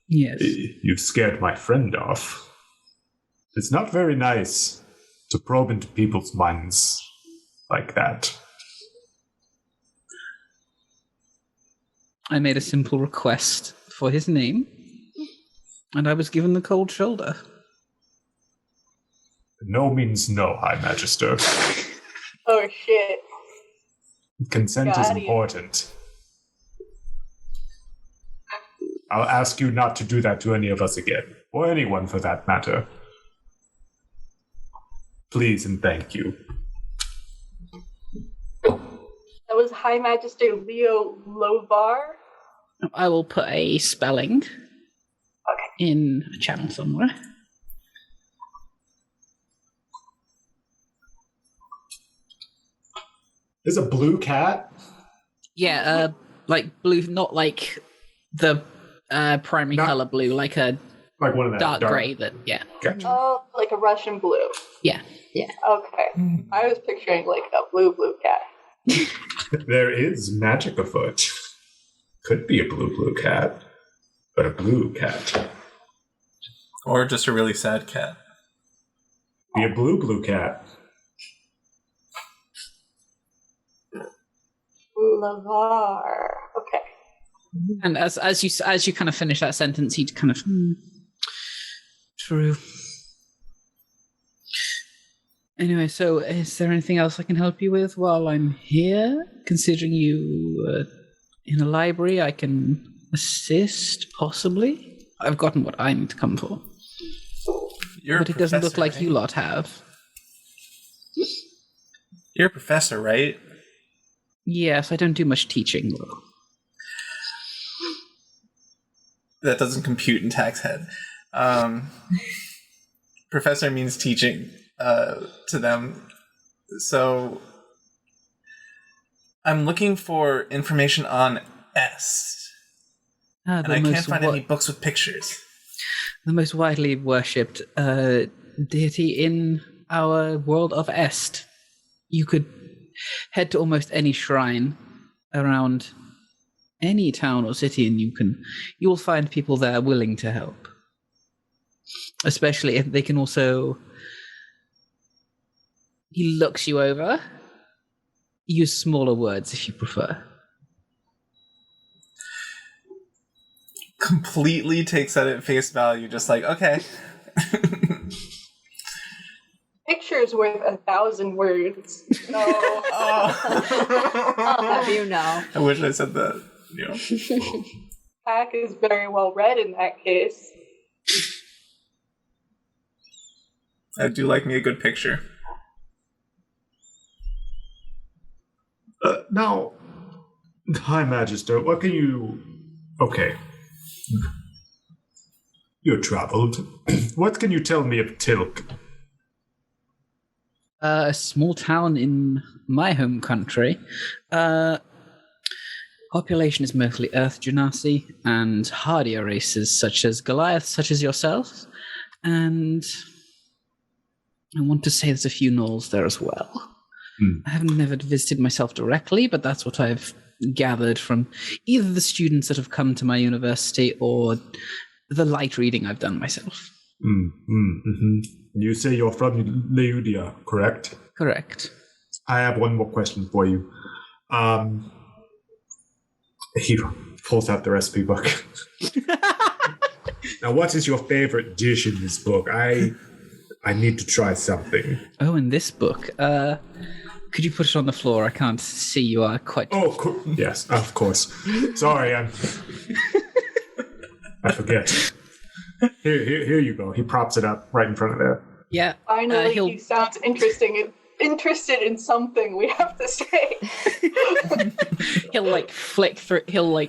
Yes. You've scared my friend off. It's not very nice to probe into people's minds like that. I made a simple request for his name, and I was given the cold shoulder. No means no, High Magister. Oh shit. Consent is Got you. important. I'll ask you not to do that to any of us again, or anyone for that matter. Please and thank you. That was High Magister Leo Lovar. I will put a spelling in a channel somewhere. There's a blue cat? Yeah, like blue, not like the primary Not- color blue, like a Like one of that dark gray that, yeah. Gotcha. Oh, like a Russian blue. Yeah. Okay. I was picturing like a blue cat. There is magic afoot. Could be a blue cat, but a blue cat. Or just a really sad cat. Be a blue cat. Lavar. Okay. And as you kind of finish that sentence, he'd kind of true. Anyway, so is there anything else I can help you with while I'm here? Considering you in a library, I can assist, possibly. I've gotten what I need to come for. But it doesn't look like you lot have. You're a professor, right? Yes, I don't do much teaching, though. That doesn't compute in tax head. Professor means teaching to them. So I'm looking for information on S. And I can't find any books with pictures. The most widely worshipped deity in our world of Est. You could head to almost any shrine around any town or city, and you will find people there willing to help. Especially if they can also. He looks you over. Use smaller words if you prefer. Completely takes that at face value, just like, okay. Picture's worth 1,000 words. No. I'll have you know. I wish I said that. Pack is very well read in that case. I do like me a good picture. Now, High Magister, what can you... Okay. You're traveled. What can you tell me of Tilk? A small town in my home country. Population is mostly Earth Genasi and hardier races such as Goliath, such as yourself. And I want to say there's a few gnolls there as well. I haven't never visited myself directly, but that's what I've gathered from either the students that have come to my university or the light reading I've done myself. You say you're from Leudia, correct? Correct. I have one more question for you. He pulls out the recipe book. Now, what is your favorite dish in this book? I need to try something. Oh, in this book, could you put it on the floor? I can't see. You are quite... Oh, yes, of course. Sorry, I forget. Here you go. He props it up right in front of there. Yeah. Finally, he sounds interested in something, we have to say. He'll flick through. He'll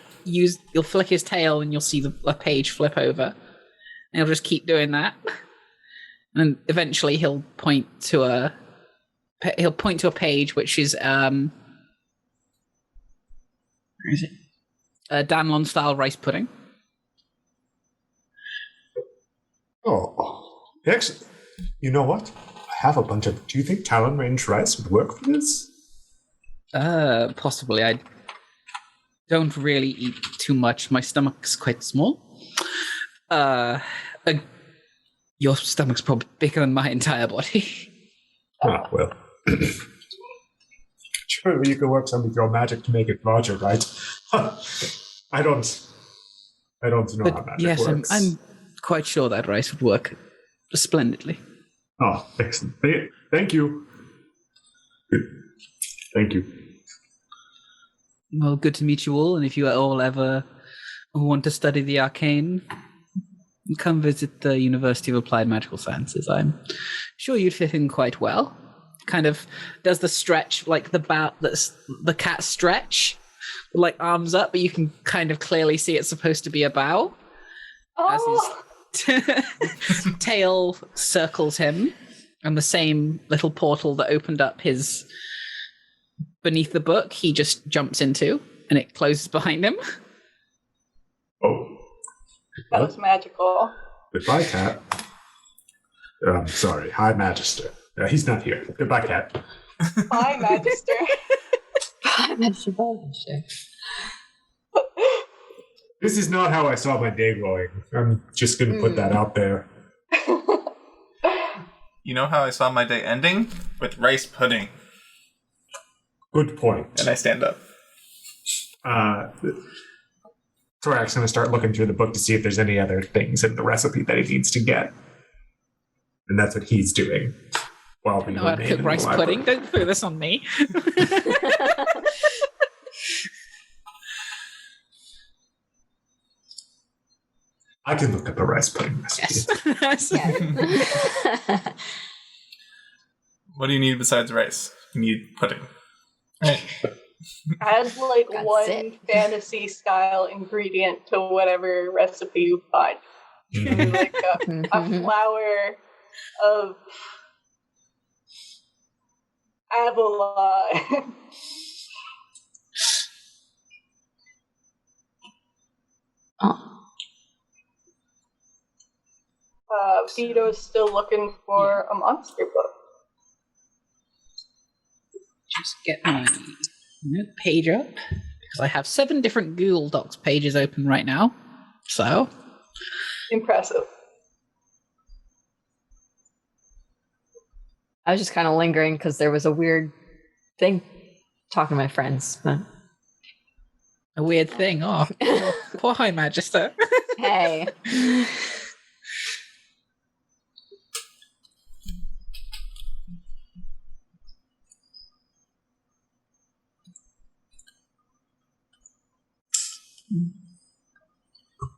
flick his tail, and you'll see a page flip over. And he'll just keep doing that. And eventually, he'll point to a page which is where is it? Danlon style rice pudding. Oh, excellent. You know what? I have a bunch of... Do you think Talon Range rice would work for this? Possibly. I don't really eat too much. My stomach's quite small. Your stomach's probably bigger than my entire body. Ah, well. Surely you could work some of your magic to make it larger, right? I don't know how magic works. I'm quite sure that rice would work splendidly. Oh, excellent. Thank you. Thank you. Well, good to meet you all, and if you all ever want to study the arcane, come visit the University of Applied Magical Sciences. I'm sure you'd fit in quite well. Kind of does the stretch, like the cat stretch, like arms up, but you can kind of clearly see it's supposed to be a bow. Oh. As his tail circles him, and the same little portal that opened up his beneath the book, he just jumps into, and it closes behind him. Oh. That was magical. Goodbye, cat. Sorry, High Magister. He's not here. Goodbye, cat. Bye, Magister. Bye, Magister. Bye, Magister. This is not how I saw my day going. I'm just going to put that out there. You know how I saw my day ending? With rice pudding. Good point. And I stand up. Thorak's going to start looking through the book to see if there's any other things in the recipe that he needs to get. And that's what he's doing. While we know how to cook rice pudding. Don't throw this on me. I can look up a rice pudding recipe. Yes. Yeah. What do you need besides rice? You need pudding. Right. Add like That's one it. fantasy style ingredient to whatever recipe you find. Maybe like a flower of Avalon. Oh. Vito's still looking for a monster book. Just get my note page up because I have 7 different Google Docs pages open right now. So Impressive. I was just kind of lingering because there was a weird thing talking to my friends. But a weird thing. Oh, poor High Magister. hey.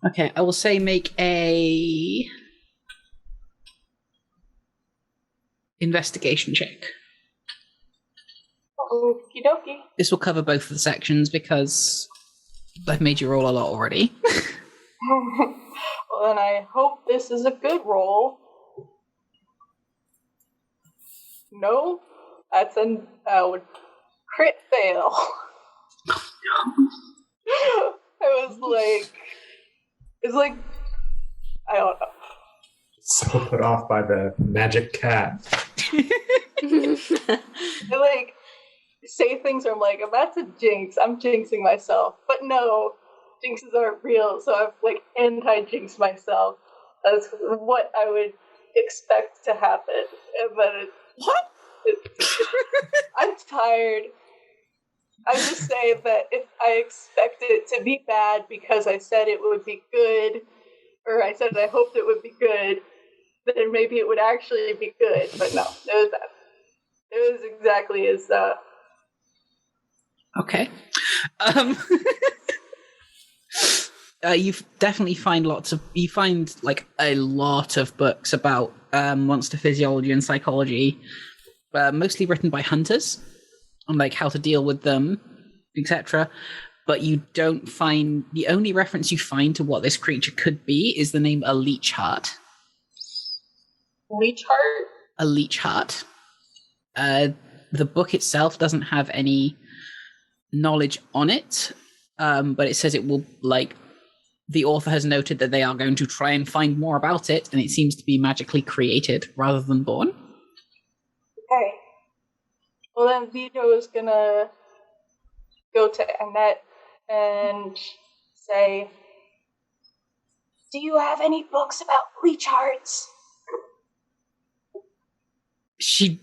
Okay, I will say make a investigation check. Okie dokie. This will cover both of the sections because I've made you roll a lot already. Well, then I hope this is a good roll. No, that's a crit fail. It's like, I don't know. So put off by the magic cat. I like say things where I'm like, if that's a jinx, I'm jinxing myself. But no, jinxes aren't real, so I've like anti-jinxed myself. That's what I would expect to happen. But What? I'm tired. I just say that if I expect it to be bad because I said it would be good, or I said I hoped it would be good, then maybe it would actually be good. But no, it was bad. It was exactly as Okay. You definitely find like a lot of books about monster physiology and psychology, mostly written by hunters on like how to deal with them, etc. But you don't find, the only reference you find to what this creature could be is the name a leech heart. leech heart. A leech heart. The book itself doesn't have any knowledge on it, but it says it will, like, the author has noted that they are going to try and find more about it, and it seems to be magically created rather than born. Okay. Well, then Vito is gonna go to Annette and say, "Do you have any books about leech hearts?" She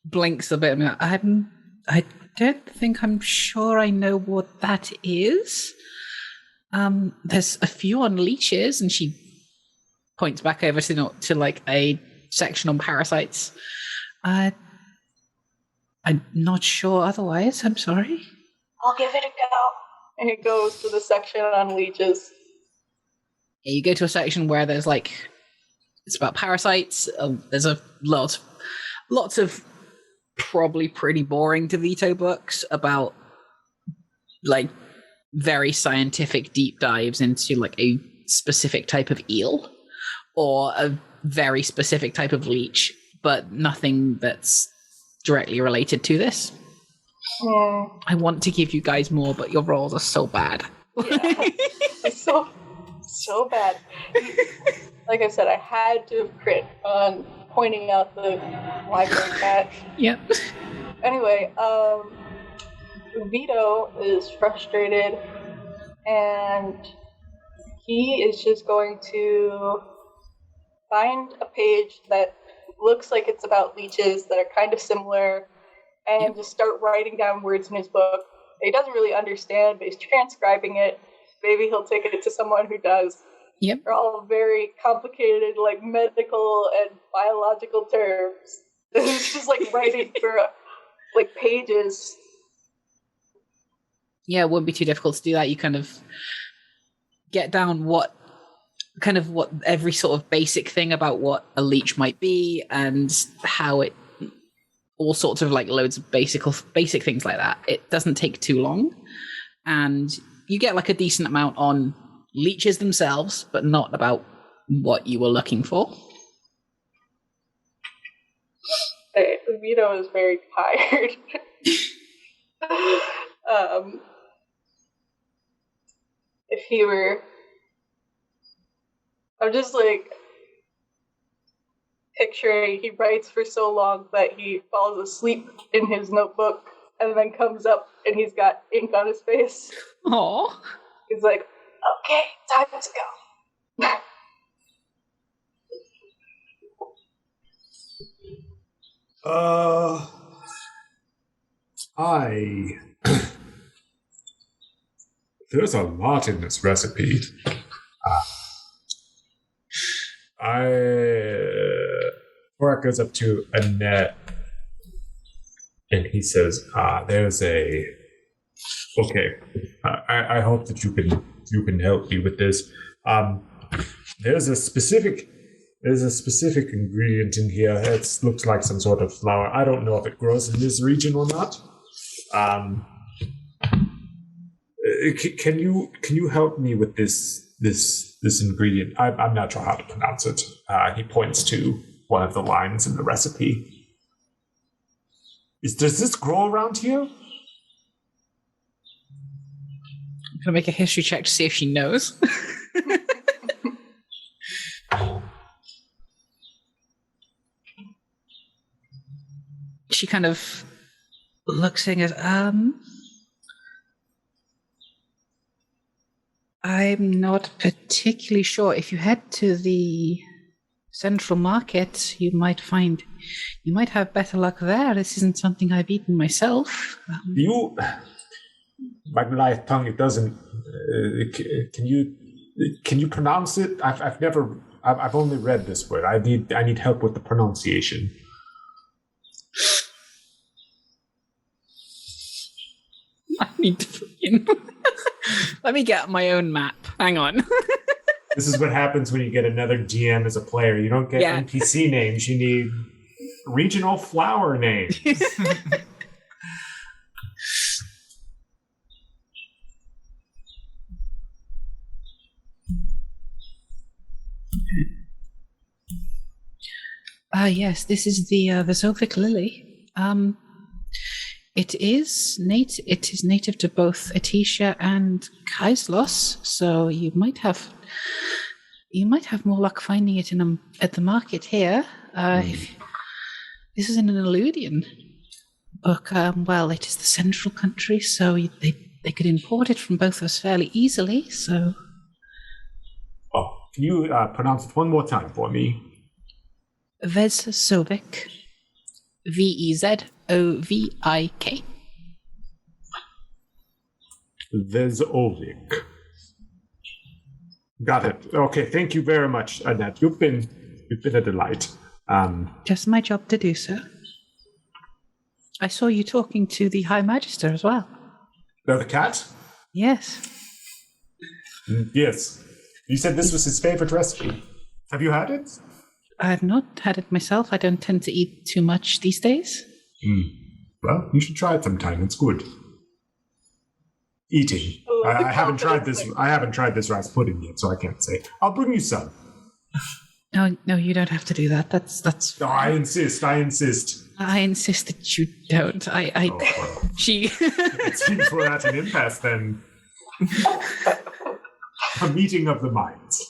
blinks a bit. I don't think I'm sure I know what that is. There's a few on leeches, and she points back over to like a section on parasites. I'm not sure otherwise. I'm sorry. I'll give it a go. And he goes to the section on leeches. Yeah, you go to a section where there's like, it's about parasites. There's a lots of probably pretty boring to Vito books about like very scientific deep dives into like a specific type of eel or a very specific type of leech, but nothing that's directly related to this. I want to give you guys more, but your rolls are so bad. Yeah. It's so bad. Like I said, I had to have crit on pointing out the library cat. Yep. Anyway, Vito is frustrated, and he is just going to find a page that looks like it's about leeches that are kind of similar, and just start writing down words in his book. He doesn't really understand, but he's transcribing it. Maybe he'll take it to someone who does. Yep. They're all very complicated, like medical and biological terms. It's just like writing for like pages. Yeah, it wouldn't be too difficult to do that. You kind of get down what kind of what every sort of basic thing about what a leech might be and how it, all sorts of like loads of basic things like that. It doesn't take too long, and you get like a decent amount on leeches themselves, but not about what you were looking for. Vito is very tired. If he were, I'm just like picturing he writes for so long that he falls asleep in his notebook and then comes up and he's got ink on his face. Aww. He's like, okay, time to go. There's a lot in this recipe. Borak goes up to Annette and he says, there's a... Okay, I hope that you can help me with this. There's a specific ingredient in here. It looks like some sort of flower. I don't know if it grows in this region or not. Can you help me with this ingredient? I'm not sure how to pronounce it. He points to one of the lines in the recipe. Does this grow around here? I'm gonna make a history check to see if she knows. She kind of looks at it. I'm not particularly sure. If you head to the central market, you might have better luck there. This isn't something I've eaten myself. My Goliath tongue, it doesn't. Can you pronounce it? I've only read this word. I need help with the pronunciation. I need to let me get my own map. Hang on. This is what happens when you get another GM as a player. You don't get NPC names. You need regional flower names. Yes, this is the Zolvic lily. It is native to both Atisha and Kaislos, so you might have more luck finding it at the market here. This is in an Eludian book. Well, it is the central country, so they could import it from both of us fairly easily. So, can you pronounce it one more time for me? Vezovik. Vezovik. Vezovik. Got it. Okay, thank you very much, Annette. You've been a delight. Just my job to do so. I saw you talking to the High Magister as well. The cat? Yes. Yes. You said this was his favorite recipe. Have you had it? I've not had it myself. I don't tend to eat too much these days. Well, you should try it sometime. It's good. Eating. I haven't tried this. I haven't tried this rice pudding yet, so I can't say. I'll bring you some. No, you don't have to do that. That's. No, I insist. I insist that you don't. She. It seems we're at an impasse then. A meeting of the minds.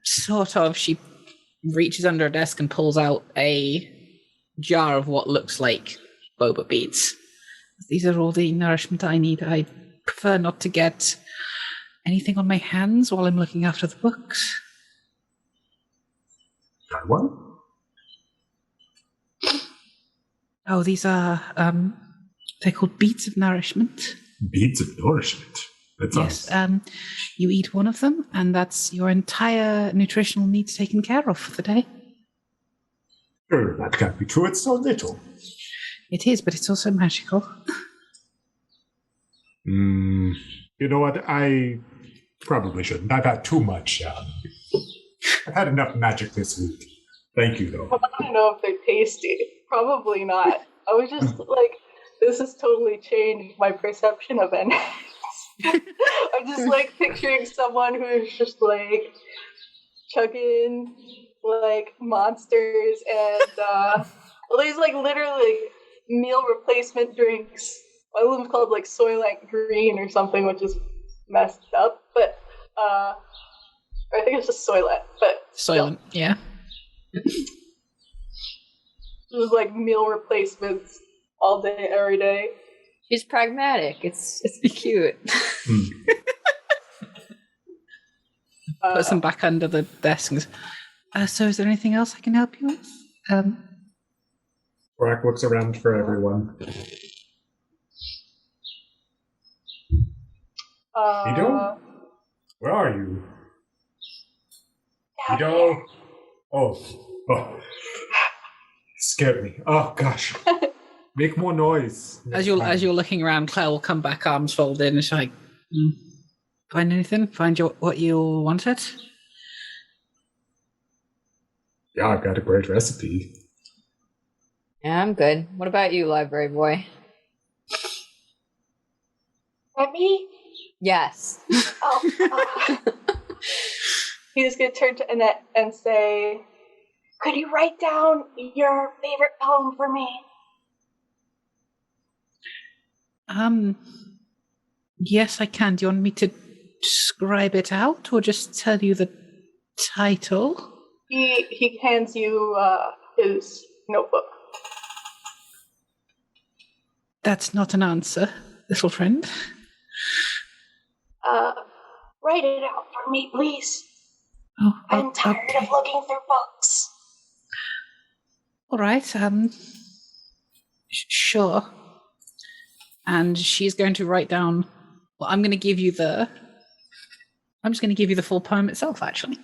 Sort of. She reaches under a desk and pulls out a jar of what looks like boba beads. These are all the nourishment I need. I prefer not to get anything on my hands while I'm looking after the books. What? Oh, these are, they're called beads of nourishment. Beads of nourishment? Yes, you eat one of them, and that's your entire nutritional needs taken care of for the day. Sure, that can't be true. It's so little. It is, but it's also magical. You know what? I Probably shouldn't. I've had too much. I've had enough magic this week. Thank you, though. Well, I don't know if they're tasty. Probably not. I was just like, this has totally changed my perception of it. I'm just like picturing someone who's just like chugging like monsters and well, there's like literally meal replacement drinks. One of them's called like Soylent Green or something, which is messed up, but I think it's just Soylent, but Soylent, yeah. It was like meal replacements all day, every day. She's pragmatic. It's cute. Puts them back under the desk and goes, so is there anything else I can help you with? Rorak looks around for everyone. Ido? Where are you? Ido? Oh. Scared me. Oh, gosh. Make more noise. As you're looking around, Claire will come back, arms folded, and she's like, find anything? Find what you wanted? Yeah, I've got a great recipe. Yeah, I'm good. What about you, library boy? Me? Yes. Oh. He's going to turn to Annette and say, could you write down your favorite poem for me? Yes, I can. Do you want me to scribe it out or just tell you the title? He hands you his notebook. That's not an answer, little friend. Write it out for me, please. Oh, I'm tired of looking through books. All right. Sure. And she's going to write down. Well, I'm just going to give you the full poem itself, actually.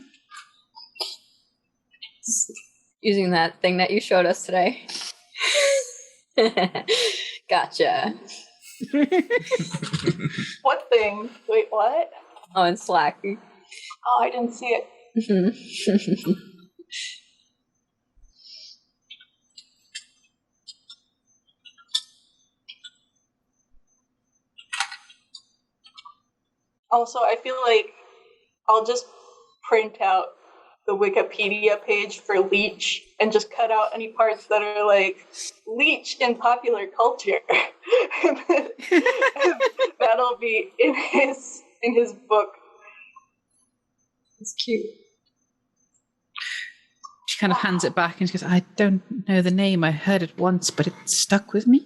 Using that thing that you showed us today. Gotcha. What thing? Wait, what? Oh, in Slack. Oh, I didn't see it. Also, I feel like I'll just print out the Wikipedia page for Leech and just cut out any parts that are like Leech in popular culture. And that'll be in his book. It's cute. She kind of hands it back and she goes, I don't know the name. I heard it once, but it stuck with me.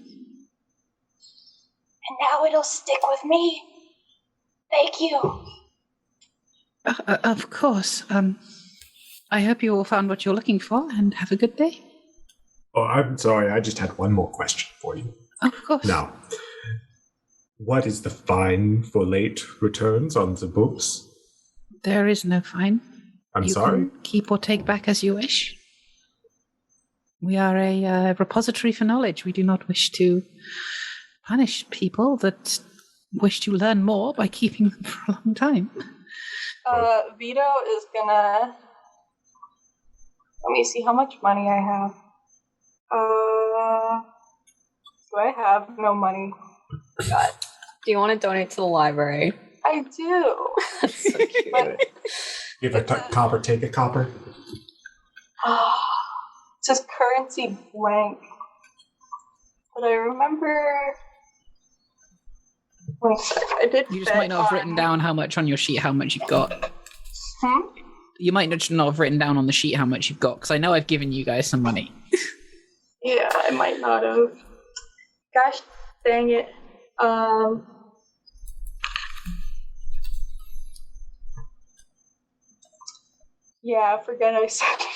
And now it'll stick with me. Thank you. Of course. I hope you all found what you're looking for and have a good day. Oh, I'm sorry. I just had one more question for you. Of course. Now, what is the fine for late returns on the books? There is no fine. I'm you sorry? Can keep or take back as you wish. We are a repository for knowledge. We do not wish to punish people that wish to learn more by keeping them for a long time. Vito is gonna... Let me see how much money I have. Do I have no money? God. Do you want to donate to the library? I do. That's so cute. Give a copper, take a copper. It says currency blank. But I remember... One sec, I did. You just might not have written down how much on your sheet, how much you've got. You might not have written down on the sheet how much you've got, because I know I've given you guys some money. Yeah, I might not have. Gosh dang it. Yeah, I forget I said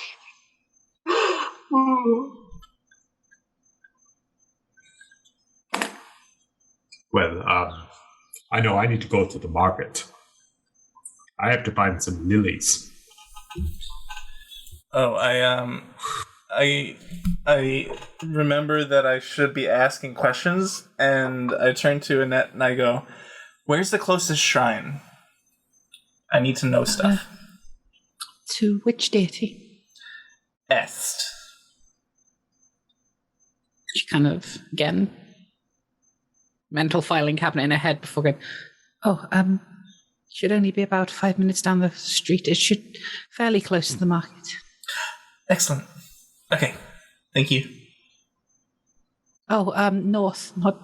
Well, I know I need to go to the market. I have to find some lilies. Oh, I remember that I should be asking questions, and I turn to Annette and I go, "Where's the closest shrine?" I need to know stuff. To which deity? Est. She kind of, again, mental filing cabinet in her head before going, should only be about 5 minutes down the street. It should fairly close to the market. Excellent. Okay. Thank you. Oh, north. Not.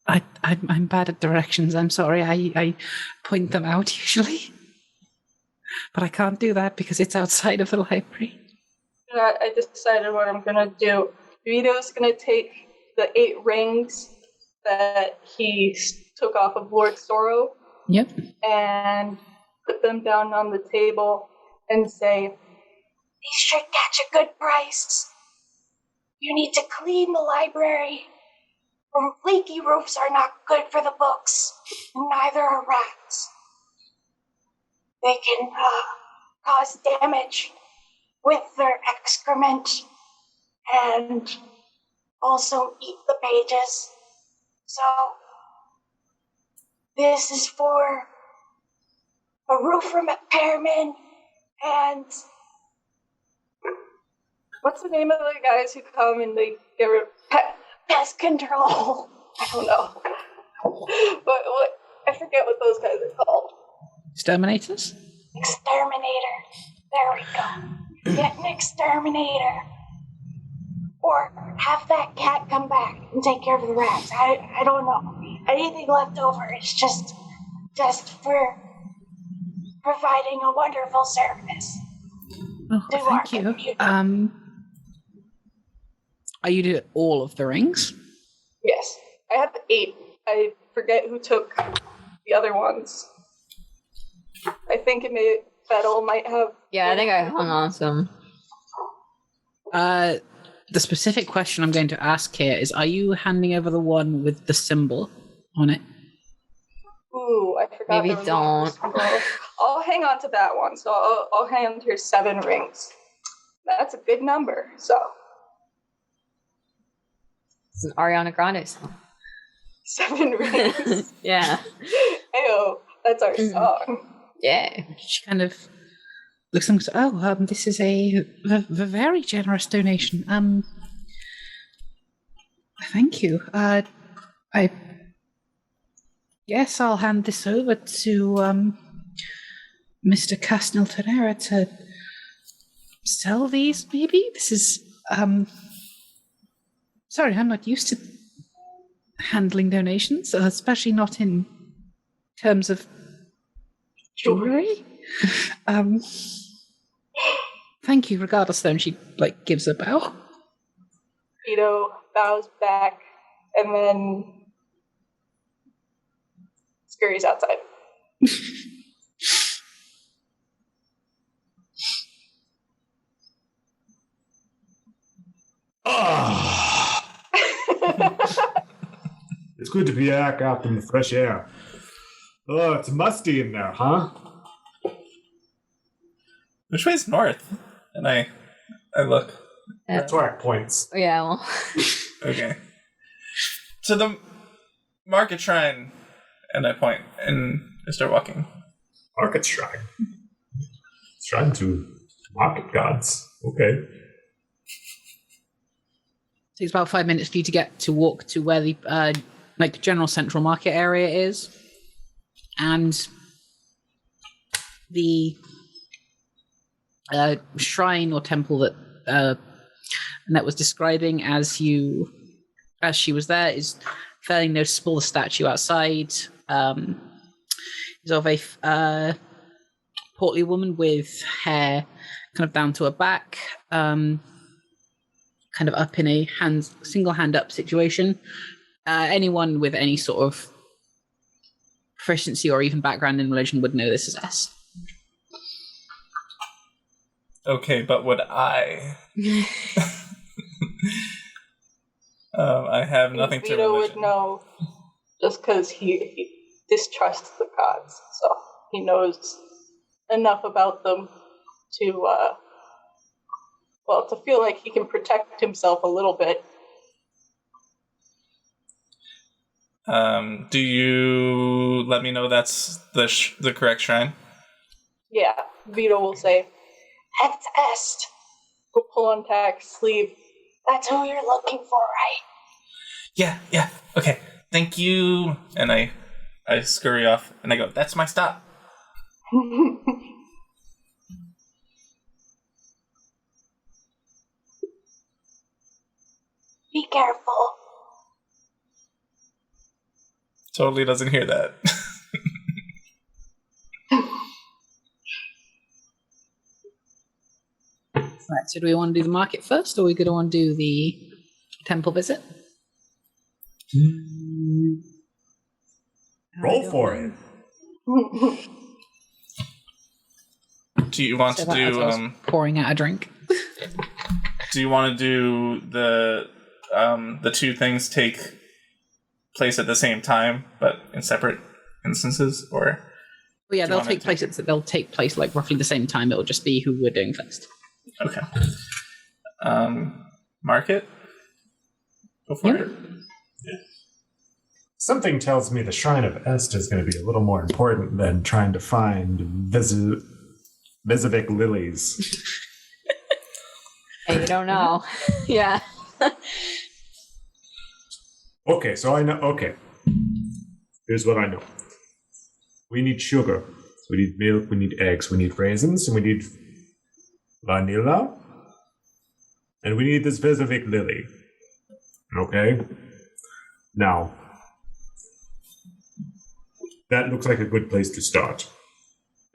I'm bad at directions. I'm sorry. I point them out usually, but I can't do that because it's outside of the library. I decided what I'm gonna do. Vito's gonna take the 8 rings that he took off of Lord Sorrow. Yep. And put them down on the table and say, "These should catch a good price. You need to clean the library. Leaky roofs are not good for the books, and neither are rats. They can cause damage with their excrement and also eat the pages. So, this is for a roof repairman and what's the name of the guys who come and they give pest control? I don't know. But I forget what those guys are called. Exterminators? Exterminator. There we go. Get an exterminator. Or have that cat come back and take care of the rats. I don't know. Anything left over is just for providing a wonderful service. Oh, thank you. Are you doing all of the rings? Yes. I have 8. I forget who took the other ones. I think Fettle might have... Yeah, I think I hung on some. The specific question I'm going to ask here is, are you handing over the one with the symbol on it? Ooh, I forgot. Maybe don't. I'll hang on to that one, so I'll hand her 7 rings. That's a good number, so... It's an Ariana Grande song. 7 rings? Yeah. Ayo, that's our song. Yeah. She kind of looks and goes, this is a very generous donation. Thank you. I guess I'll hand this over to Mr. Casteltanera to sell these, maybe? This is, sorry, I'm not used to handling donations, especially not in terms of jewelry. Thank you, regardless, though, and she, gives a bow. Vito bows back and then scurries outside. It's good to be back out in the fresh air. Oh, it's musty in there, huh? Which way's north? And I look. Rhetoric points. Yeah, well. Okay. To the market shrine, and I point, and I start walking. Market shrine? Shrine to market gods. Okay. Takes about 5 minutes for you to walk to where the general central market area is, and the shrine or temple that Annette was describing as she was there is fairly noticeable. The statue outside is of a portly woman with hair kind of down to her back, kind of up in a single hand up situation. Anyone with any sort of proficiency or even background in religion would know this is S. Okay, but would I? I have nothing to Vito religion. would know just because he distrusts the gods, so he knows enough about them to feel like he can protect himself a little bit. Do you let me know that's the correct shrine? Yeah, Vito will say, "Het est." He'll pull on Tack's sleeve. That's who you're looking for, right? Yeah, okay. Thank you. And I scurry off and I go, that's my stop. Be careful. Totally doesn't hear that. Right, so do we want to do the market first, or are we going to want to do the temple visit? Roll for it. Do you want to do pouring out a drink? Do you want to do the two things take place at the same time but in separate instances, or? Well, yeah, they'll take place like roughly the same time. It'll just be who we're doing first. Okay. Market? Go for it. Yeah. Something tells me the Shrine of Est is going to be a little more important than trying to find Vizovic lilies. Hey, you don't know. Yeah. Okay, so I know. Okay. Here's what I know. We need sugar. We need milk. We need eggs. We need raisins. And we need vanilla. And we need this Vizovic lily. Okay? Now, that looks like a good place to start.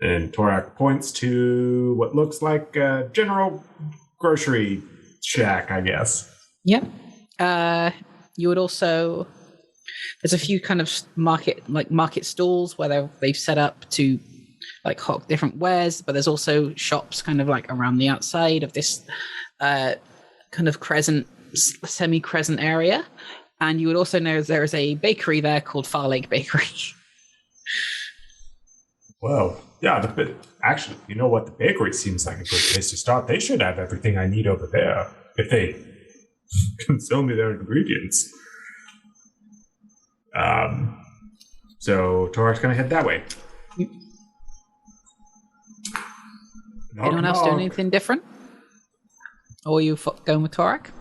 And Torak points to what looks like a general grocery shack, I guess. Yep. You would also... There's a few kind of market stalls where they've set up to like hawk different wares, but there's also shops kind of like around the outside of this kind of semi-crescent area. And you would also know there is a bakery there called Far Lake Bakery. Well, yeah, actually, you know what? The bakery seems like a good place to start. They should have everything I need over there if they can sell me their ingredients. So Torak's gonna head that way. Anyone else doing anything different? Or are you going with Torak?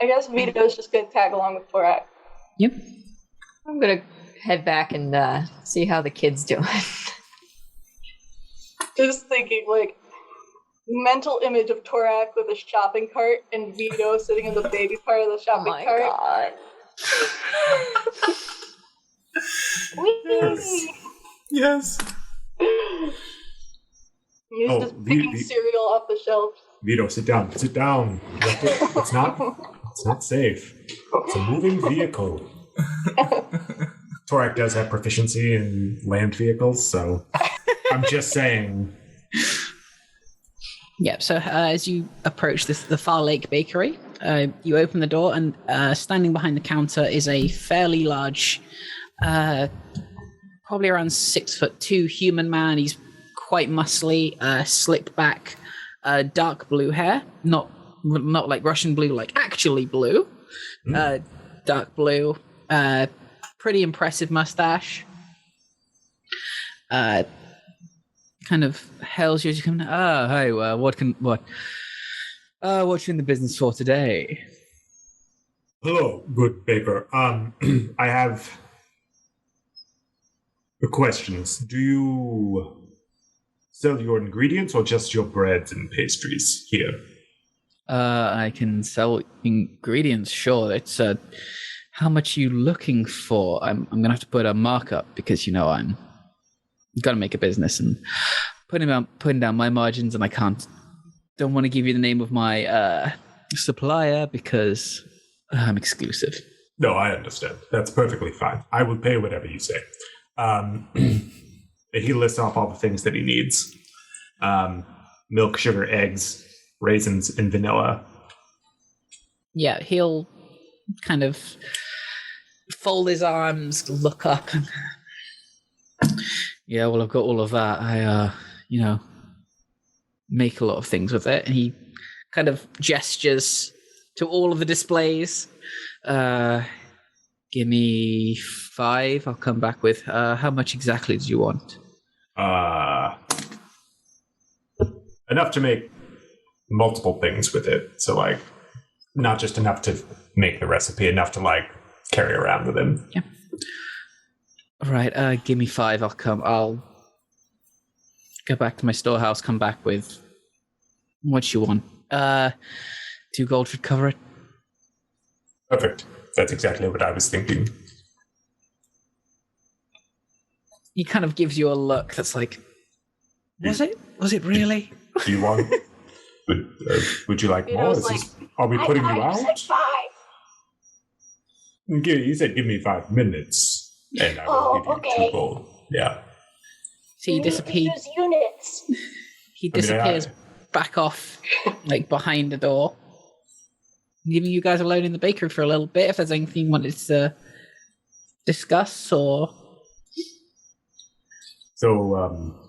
I guess Vito's just gonna tag along with Torak. Yep. I'm gonna head back and see how the kid's doing. Just thinking, like, mental image of Torak with a shopping cart and Vito sitting in the baby part of the shopping cart. Oh my god. Whee! Yes. He's just picking cereal off the shelf. Vito, sit down. Sit down. It's not safe. It's a moving vehicle. Torak does have proficiency in land vehicles, so I'm just saying. Yep, so as you approach the Far Lake Bakery, you open the door, and standing behind the counter is a fairly large, probably around 6'2" human man. He's quite muscly, slick back, dark blue hair, not like Russian blue, like actually blue, dark blue, pretty impressive mustache. Kind of hails you as you come. Hey, what you in the business for today? Hello, good baker. I have questions. Do you sell your ingredients or just your breads and pastries here? I can sell ingredients, sure. It's how much are you looking for? I'm gonna have to put a markup because I'm got to make a business and putting down my margins, and don't want to give you the name of my supplier because I'm exclusive. No, I understand. That's perfectly fine. I will pay whatever you say. He lists off all the things that he needs. Milk, sugar, eggs, raisins, and vanilla. Yeah, he'll kind of fold his arms, look up, and yeah, well, I've got all of that. I, make a lot of things with it. And he kind of gestures to all of the displays. Give me 5. I'll come back with, how much exactly do you want? Enough to make multiple things with it. So, like, not just enough to make the recipe, enough to, like, carry around with him. Yeah. All right, give me 5. I'll go back to my storehouse, come back with what you want. 2 gold should cover it. Perfect. That's exactly what I was thinking. He kind of gives you a look that's like, was it? Was it really? Do you want... would you like more? Are we putting you out? Said 5. He said, give me 5 minutes, and I will give you 2 gold. Yeah. So he disappears. Use units. He disappears back off, like behind the door, leaving you guys alone in the bakery for a little bit. If there's anything you wanted to discuss, or so,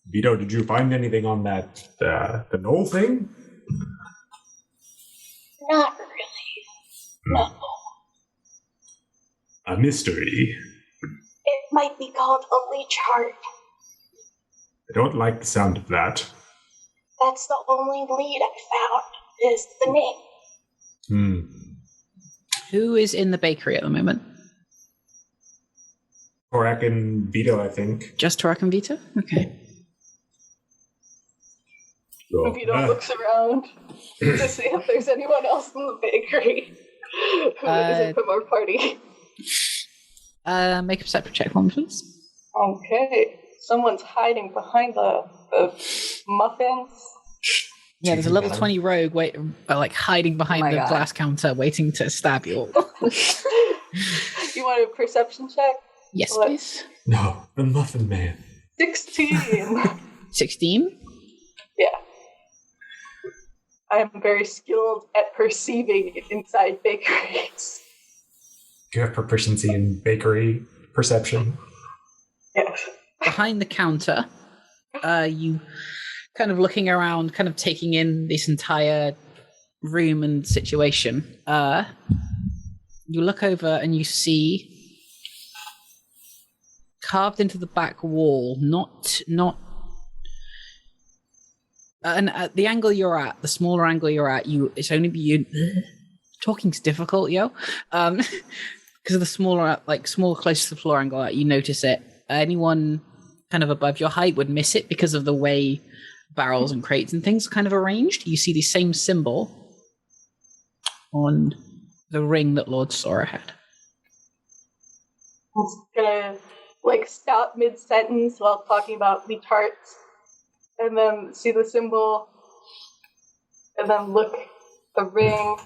Vito, did you find anything on that the knoll thing? Not really. No. A mystery. It might be called a leech heart. I don't like the sound of that. That's the only lead I found, is the name. Who is in the bakery at the moment? Korak and Vito, I think. Just Torak and Vito? Okay. So, Vito looks around to see if there's anyone else in the bakery who isn't from our party. Make a perception check for me, please. Okay. Someone's hiding behind the muffins. Yeah, there's a level 20 rogue hiding behind the glass counter waiting to stab you all. You want a perception check? Yes, please. No, the Muffin Man. 16. 16? Yeah. I am very skilled at perceiving inside bakeries. Do you have proficiency in bakery perception? Yes. Behind the counter, you kind of looking around, kind of taking in this entire room and situation. You look over and you see carved into the back wall, and at the angle you're at, the smaller angle you're at, it's only you. Talking's difficult, yo. Because of the smaller, close to the floor angle, you notice it. Anyone kind of above your height would miss it because of the way barrels and crates and things are kind of arranged. You see the same symbol on the ring that Lord Sora had. I'm just gonna stop mid-sentence while talking about the tarts, and then see the symbol, and then look at the ring,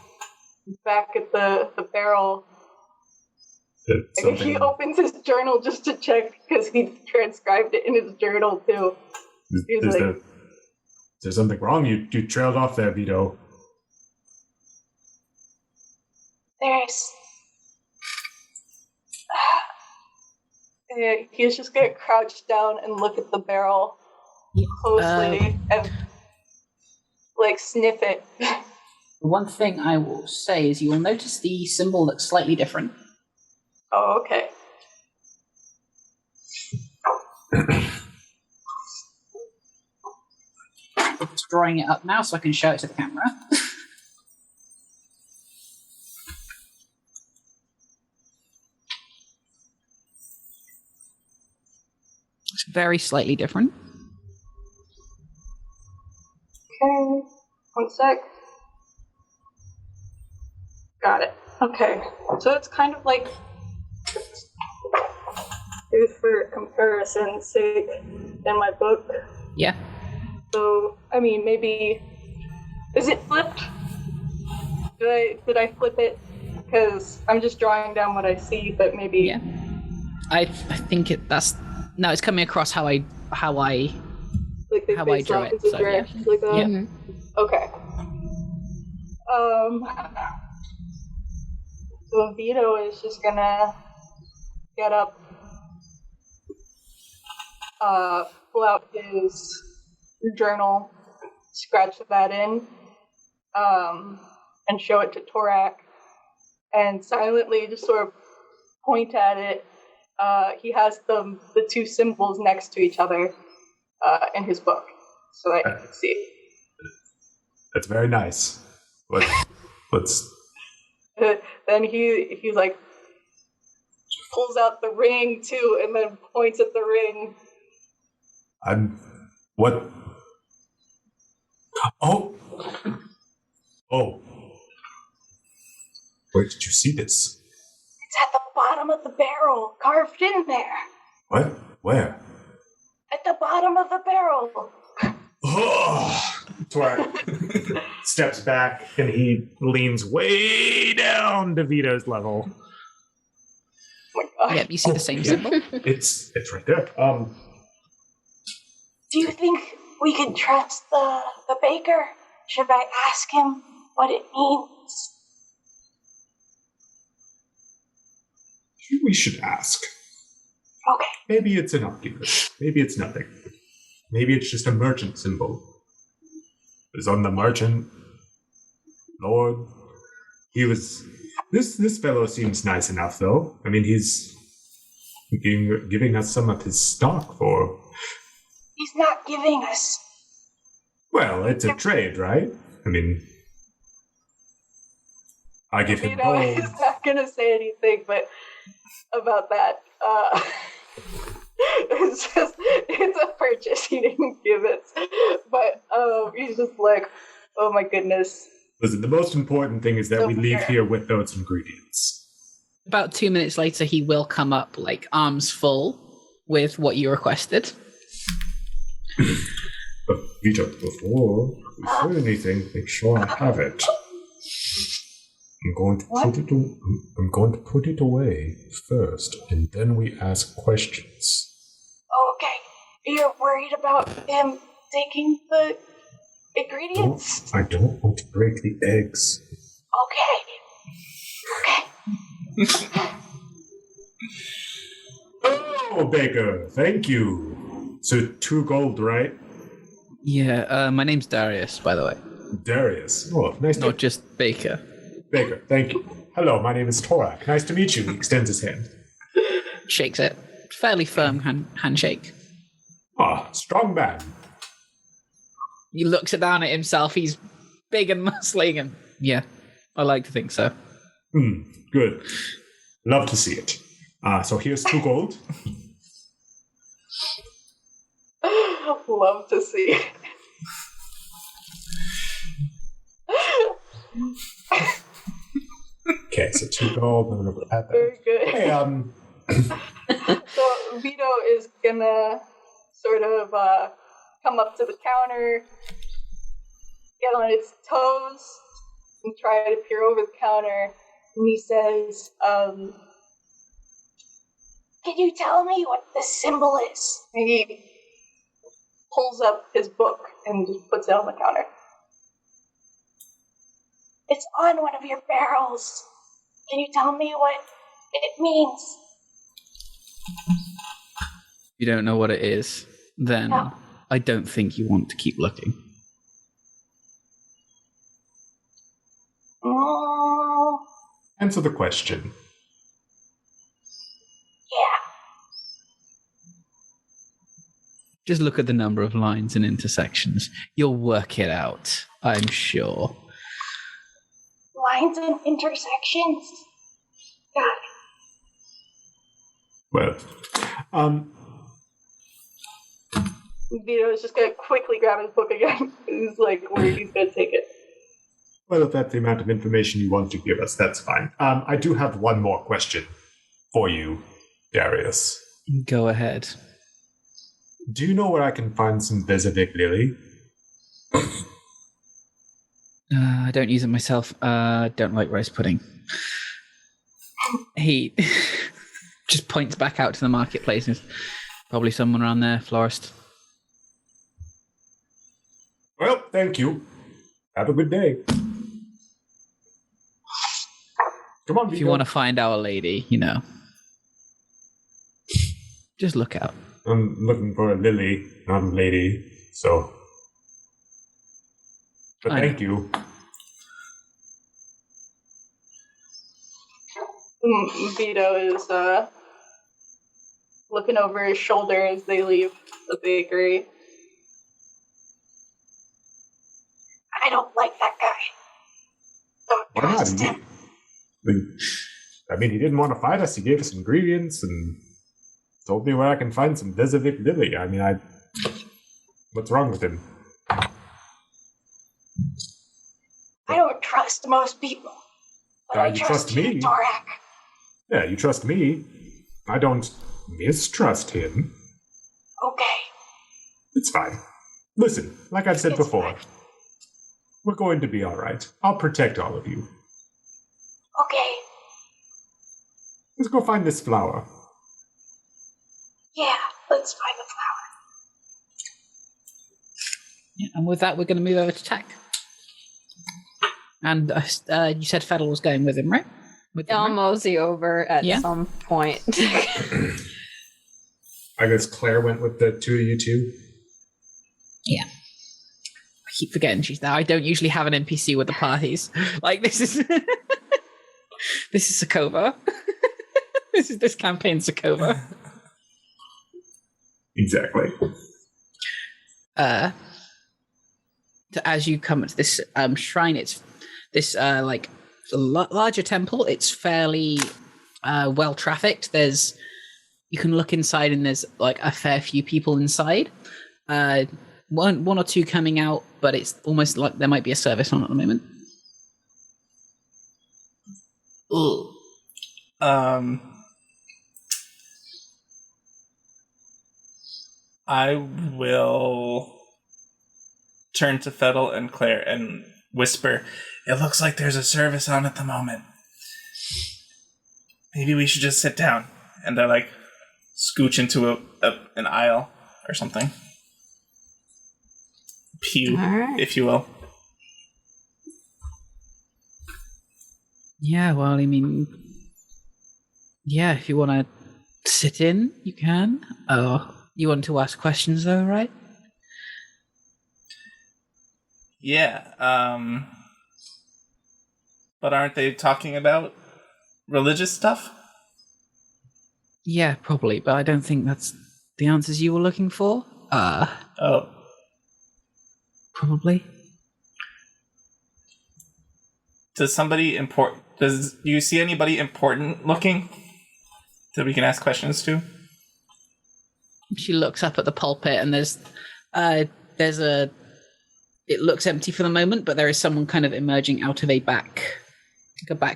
back at the barrel. He opens his journal just to check because he transcribed it in his journal too. Is there something wrong? You trailed off there, Vito. He's just gonna crouch down and look at the barrel closely and sniff it. One thing I will say is you will notice the symbol looks slightly different. Oh, okay. It's drawing it up now so I can show it to the camera. It's very slightly different. Okay, 1 sec. Got it. Okay, so it's kind of like, for comparison's sake, in my book. Yeah. So, I mean, maybe, is it flipped? Did I flip it? Because I'm just drawing down what I see, but maybe. Yeah. I think no, it's coming across how I drew it. So, yeah. Like that? Yeah. Mm-hmm. Okay. So Vito is just gonna get up, pull out his journal, scratch that in, and show it to Torak, and silently just sort of point at it. He has the 2 symbols next to each other, in his book so that he can see. That's very nice. Let's. Then he like pulls out the ring too, and then points at the ring. What? Oh. Where did you see this? It's at the bottom of the barrel, carved in there. What? Where? At the bottom of the barrel. Twerk steps back and he leans way down to Vito's level. Oh my God. Yep, you see the same symbol? It's right there. Do you think we can trust the baker? Should I ask him what it means? We should ask. Okay. Maybe it's innocuous. Maybe it's nothing. Maybe it's just a merchant symbol. It's on the merchant lord. He was. This fellow seems nice enough, though. I mean, he's giving us some of his stock for. He's not giving us. Well, it's a trade, right? I mean, I give him gold. He's not gonna say anything, but about that. It's a purchase. He didn't give it, but he's just like, oh my goodness. Listen, the most important thing is that we leave here with those ingredients. About 2 minutes later, he will come up, like, arms full with what you requested. But Vito, before we say anything, make sure I have it. I'm going to put it away first, and then we ask questions. Okay. You're worried about him taking the ingredients? I don't want to break the eggs. Okay. Oh, Baker, thank you. So 2 gold, right? Yeah, my name's Darius, by the way. Darius. Oh, nice Not just Baker. Baker, thank you. Hello, my name is Torak. Nice to meet you. He extends his hand. Shakes it. Fairly firm handshake. Ah, strong man. He looks down at himself. He's big and muscling, and yeah, I like to think so. Good. Love to see it. So here's 2 gold. Love to see. Okay, so 2 gold. I'm gonna add that. Very good. Hey, So Vito is gonna sort of come up to the counter, get on his toes, and try to peer over the counter. And he says, "Can you tell me what the symbol is?" And he pulls up his book and just puts it on the counter. It's on one of your barrels. Can you tell me what it means? If you don't know what it is, then No. I don't think you want to keep looking. answer the question. Yeah. Just look at the number of lines and intersections. You'll work it out, I'm sure. Lines and intersections. Got it. Well, Vito is just gonna quickly grab his book again. He's like, where he's gonna take it. well, if that's the amount of information you want to give us, that's fine. I do have one more question for you, Darius. Go ahead. Do you know where I can find some Vezovic Lily? I don't use it myself. Don't like rice pudding. He just points back out to the marketplace. And probably someone around there, florist. Well, thank you. Have a good day. Come on, If you want to find our lady, you know, just look out. I'm looking for a lily, not a lady, so. But thank you. Vito is looking over his shoulder as they leave the bakery. I don't like that guy. Don't Why not? trust him. I mean, he didn't want to fight us. He gave us ingredients and told me where I can find some Vezovic lily. I mean, what's wrong with him? I don't trust most people. But I you trust trust me? you, Torak. Yeah, you trust me. I don't mistrust him. Okay. It's fine. Listen, like I've said It's before, fine. we're going to be all right. I'll protect all of you. Okay. Let's go find this flower. Yeah, let's find the flower. Yeah, and with that, we're going to move over to Tack. And you said Fedel was going with him, right? I'll mosey over at some point. I guess Claire went with the two of you two. Yeah. I keep forgetting she's there. I don't usually have an NPC with the parties. Like, this is... this is Sokovia. This campaign's Sokovia. Exactly. So as you come to this shrine, it's this like larger temple. It's fairly well trafficked. You can look inside, and there's like a fair few people inside. One or two coming out, but it's almost like there might be a service on at the moment. Ooh. I will turn to Fedel and Claire and whisper, "It looks like there's a service on at the moment. Maybe we should just sit down." And I like scooch into an aisle or something. Pew, Right. if you will. Yeah, well, I mean, yeah, if you want to sit in, you can. Oh, you want to ask questions, though, right? Yeah, but aren't they talking about religious stuff? Yeah, probably, but I don't think that's the answers you were looking for. Oh. Probably. Do you see anybody important looking that we can ask questions to? She looks up at the pulpit, and there's it looks empty for the moment, but there is someone kind of emerging out of a back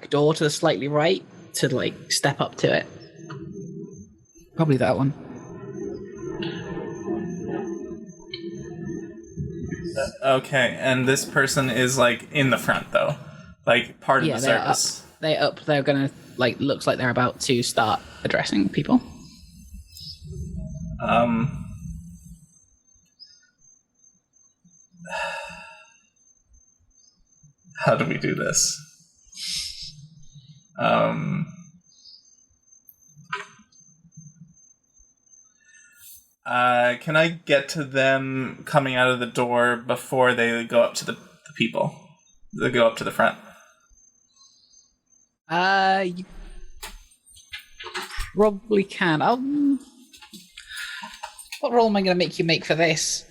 door to the slightly right to like step up to it. Probably that one. Okay, and this person is like in the front though, like part of the service. They're up. They're gonna looks like they're about to start addressing people. How do we do this? Can I get to them coming out of the door before they go up to the people? They go up to the front. You probably can. What role am I going to make you make for this?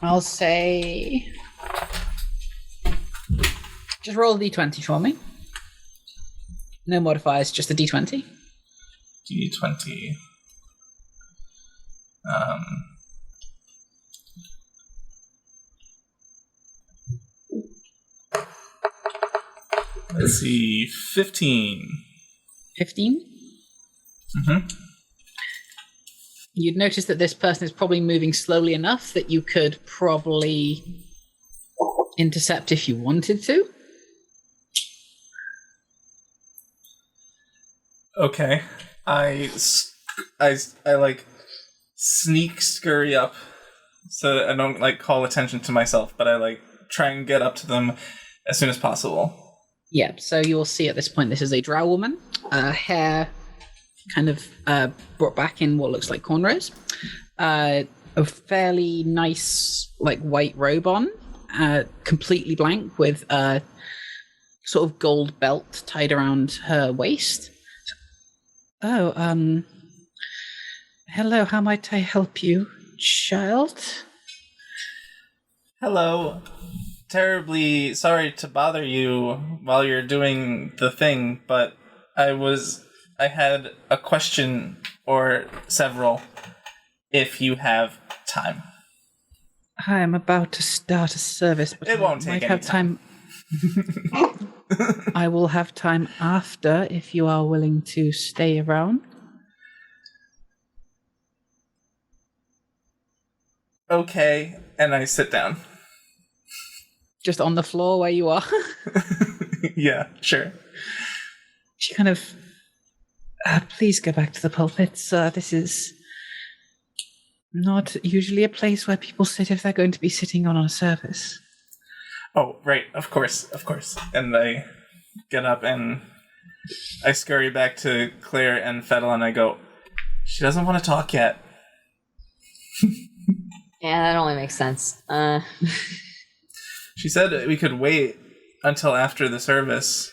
I'll say... Just roll a d20 for me. No modifiers, just a d20. D20. Let's see, 15. 15? Mm-hmm. You'd notice that this person is probably moving slowly enough that you could probably intercept if you wanted to. Okay. I like sneak scurry up so that I don't like call attention to myself, but I like try and get up to them as soon as possible. Yeah, so you'll see at this point this is a drow woman, hair kind of brought back in what looks like cornrows, a fairly nice like white robe on, completely blank with a sort of gold belt tied around her waist. Oh, hello, how might I help you, child? Hello. Terribly sorry to bother you while you're doing the thing, but I had a question or several, if you have time. I am about to start a service, but It won't I might take any have time. I will have time after if you are willing to stay around. Okay, and I sit down. Just on the floor where you are. Yeah, sure. She kind of, please go back to the pulpit, sir. This is not usually a place where people sit if they're going to be sitting on a service. Oh, right, of course. And I get up and I scurry back to Claire and Fettel and I go, she doesn't want to talk yet. Yeah, that only makes sense. She said we could wait until after the service,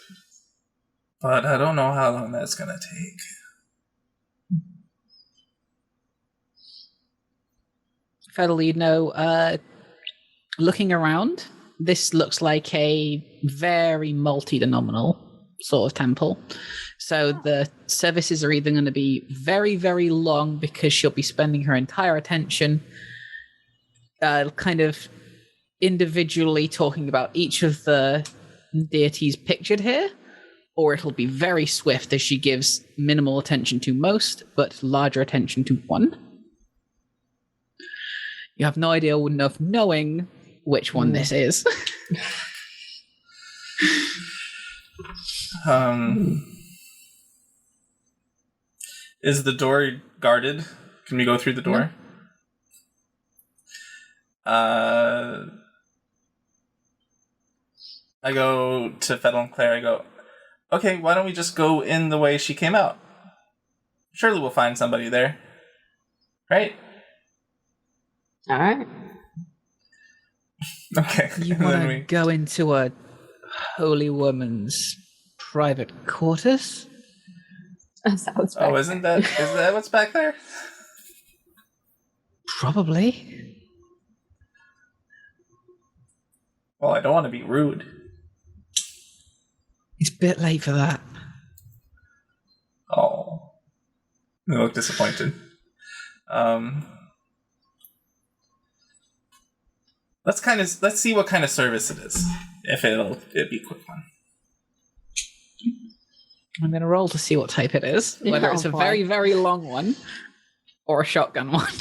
but I don't know how long that's gonna take. Fettel, you know, looking around, this looks like a very multi-denominal sort of temple. So the services are either going to be very, very long because she'll be spending her entire attention kind of individually talking about each of the deities pictured here, or it'll be very swift as she gives minimal attention to most, but larger attention to one. You have no idea of knowing which one this is. Is the door guarded? Can we go through the door? No. I go to Fettel and Claire, I go, okay, why don't we just go in the way she came out? Surely we'll find somebody there. Right? Alright. Okay. You want to go into a holy woman's private quarters? Is that what's back is that what's back there? Probably. Well, I don't want to be rude. It's a bit late for that. Oh. They look disappointed. Let's see what kind of service it is. If it'll be a quick one. I'm going to roll to see what type it is. Whether it's a very, very long one or a shotgun one.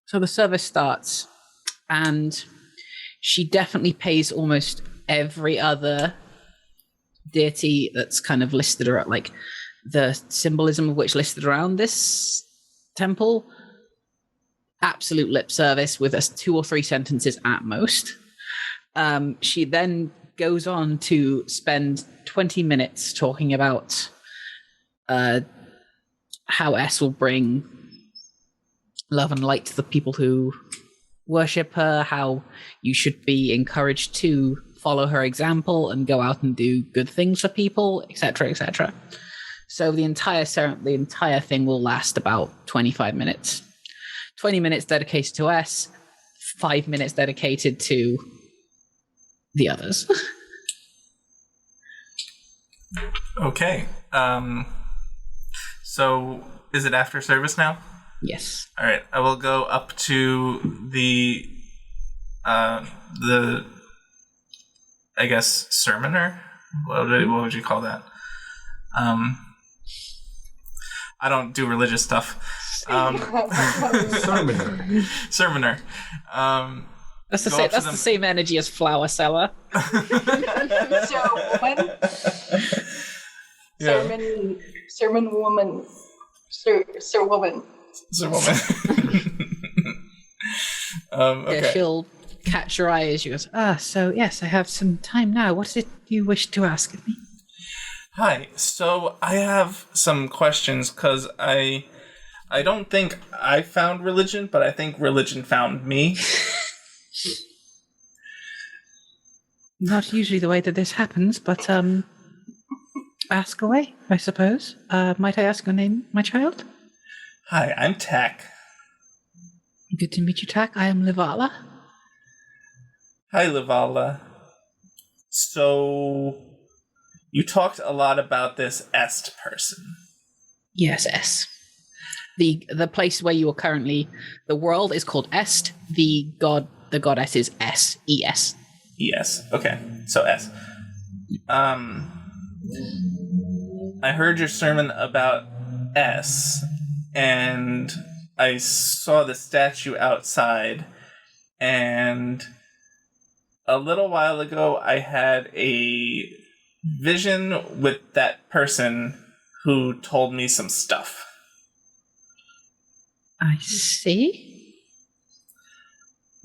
So the service starts, and she definitely pays almost every other deity that's kind of listed around, like the symbolism of which listed around this temple. Absolute lip service with us 2 or 3 sentences at most. She then goes on to spend 20 minutes talking about how S will bring love and light to the people who worship her, how you should be encouraged to follow her example and go out and do good things for people, etc., etc. So the entire thing will last about 25 minutes. 20 minutes dedicated to S, 5 minutes dedicated to the others. Okay. So is it after service now? Yes. All right. I will go up to the I guess sermoner. What would you call that? I don't do religious stuff. Sermoner. Sermoner. That's the same energy as flower seller. Sermon woman. Sir woman. Sir woman. Okay. Yeah, she'll catch your eye as she goes, so yes, I have some time now. What is it you wish to ask of me? Hi. So I have some questions because I don't think I found religion, but I think religion found me. Not usually the way that this happens, but ask away, I suppose. Might I ask your name, my child? Hi, I'm Tak. Good to meet you, Tak. I am Livala. Hi, Livala. So, you talked a lot about this Est person. Yes, S. The place where you are currently, the world is called Est. The goddess is S. E-S. E-S. Okay, so S. I heard your sermon about S, and I saw the statue outside, and a little while ago I had a vision with that person who told me some stuff. I see.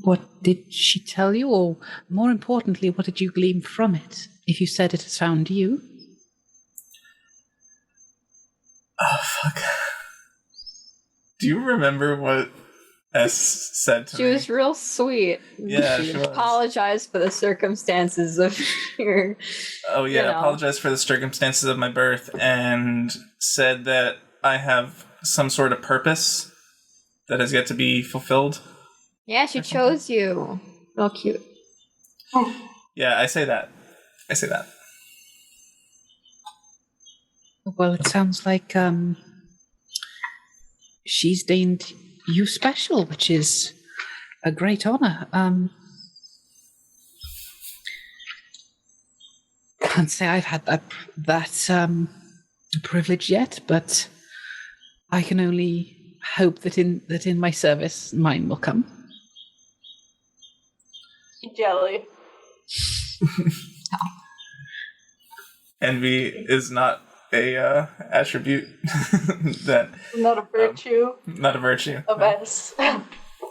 What did she tell you, or more importantly, what did you glean from it, if you said it has found you? Oh, fuck. Do you remember what S said to me? She was real sweet. Yeah, she she was. apologized for the circumstances of your... Oh, yeah, you know. apologized for the circumstances of my birth, and said that I have some sort of purpose that has yet to be fulfilled. Yeah, she chose you. Real cute. Yeah, I say that. Well, it sounds like she's deemed you special, which is a great honor. Can't say I've had that privilege yet, but I can only hope that in my service mine will come. Jelly. Envy is not a attribute that Not a virtue not a virtue. of S.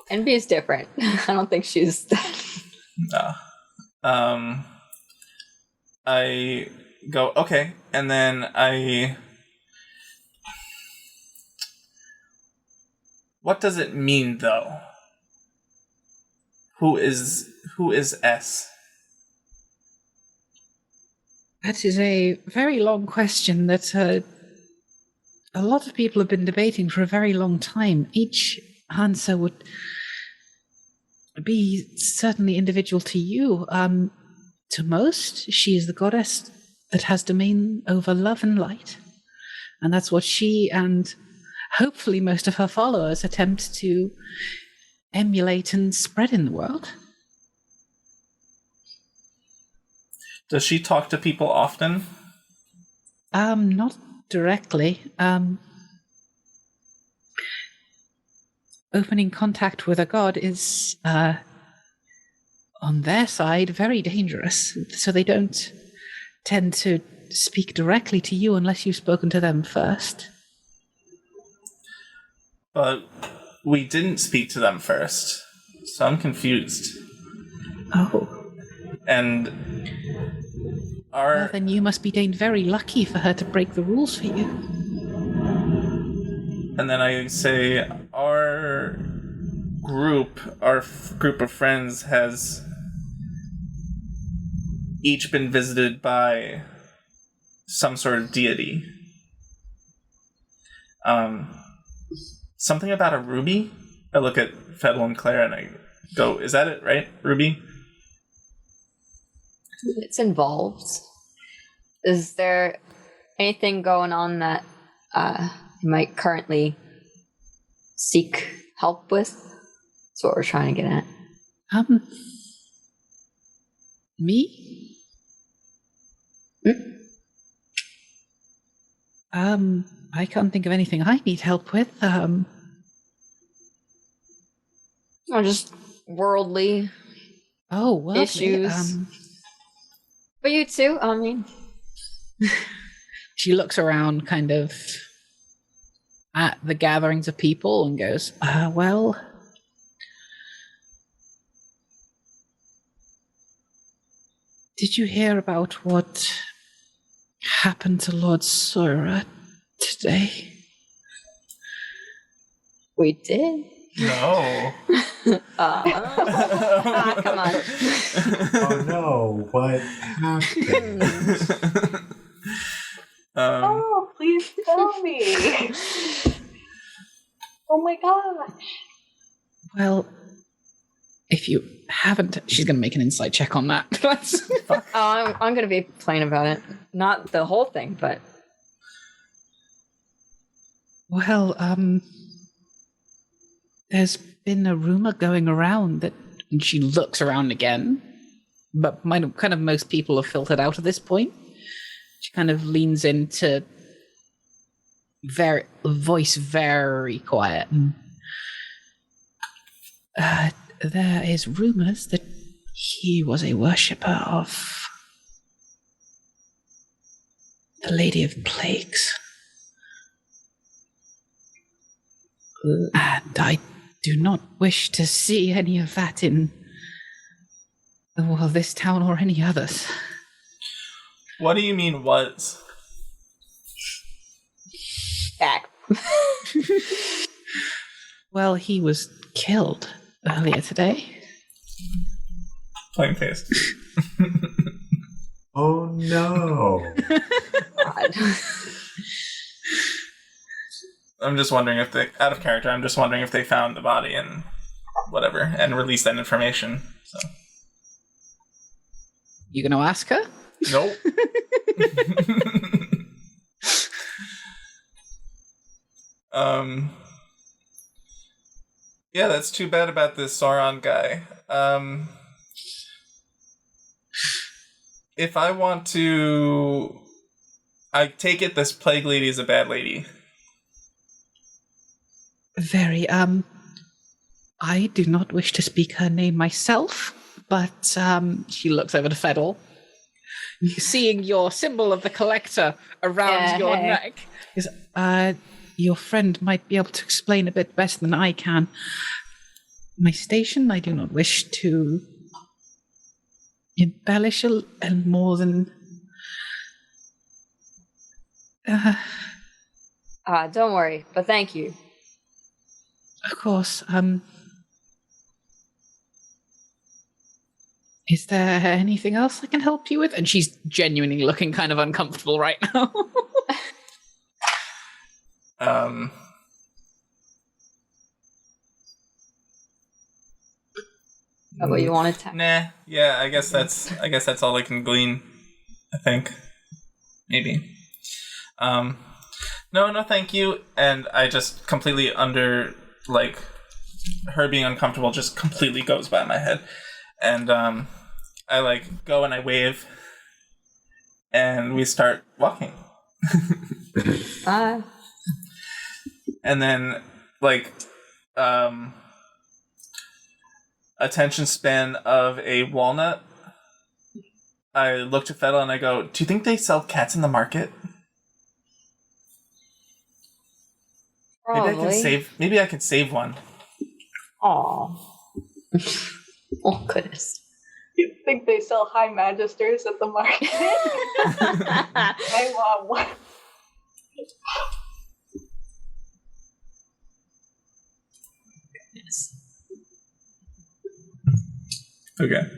Envy is different. I don't think she's that. No. I go, okay, and then what does it mean, though? Who is S? That is a very long question that a lot of people have been debating for a very long time. Each answer would be certainly individual to you. To most, she is the goddess that has domain over love and light. And that's what she and hopefully most of her followers attempt to emulate and spread in the world. Does she talk to people often? Not directly. Opening contact with a god is, on their side, very dangerous. So they don't tend to speak directly to you unless you've spoken to them first. But we didn't speak to them first, so I'm confused. Oh. And Well, then you must be deemed very lucky for her to break the rules for you. And then I say, our group of friends has each been visited by some sort of deity. Something about a ruby? I look at Fedel and Claire and I go, is that it, right? Ruby? It's involved. Is there anything going on that you might currently seek help with? That's what we're trying to get at. Me? I can't think of anything I need help with. Or just worldly Worldly. issues. But you too, I mean. She looks around kind of at the gatherings of people and goes, well, did you hear about what happened to Lord Sora today? We did. No. Come on. Oh no! what happened? Oh, please tell me. Oh my gosh. Well, if you haven't, she's going to make an insight check on that. I'm going to be plain about it. Not the whole thing, but... Well, there's been a rumor going around that... And she looks around again, but kind of most people have filtered out at this point. She kind of leans into voice very quiet. There is rumors that he was a worshipper of the Lady of Plagues. And I do not wish to see any of that in, well, this town or any others. What do you mean was? Back. Well, he was killed earlier today. Plain face. Oh no. God. I'm just wondering if they, out of character, I'm just wondering if they found the body and whatever, and released that information. So. You gonna ask her? Nope. Yeah, that's too bad about this Sauron guy. If I want to... I take it this plague lady is a bad lady. Very, I do not wish to speak her name myself, but, she looks over to Fedel. Seeing your symbol of the collector around your neck, is, your friend might be able to explain a bit better than I can. My station, I do not wish to embellish and more than... Don't worry, but thank you. Of course, is there anything else I can help you with? And she's genuinely looking kind of uncomfortable right now. Is that what you wanted to? Nah, yeah, I guess that's all I can glean. I think. Maybe. No, thank you. And I just completely like, her being uncomfortable just completely goes by my head. And, I, like, go and I wave. And we start walking. Bye. And then, like, attention span of a walnut. I look to Fedel and I go, do you think they sell cats in the market? Probably. Maybe I can save one. Aw. Oh, goodness. You think they sell high magisters at the market? I want one. Okay.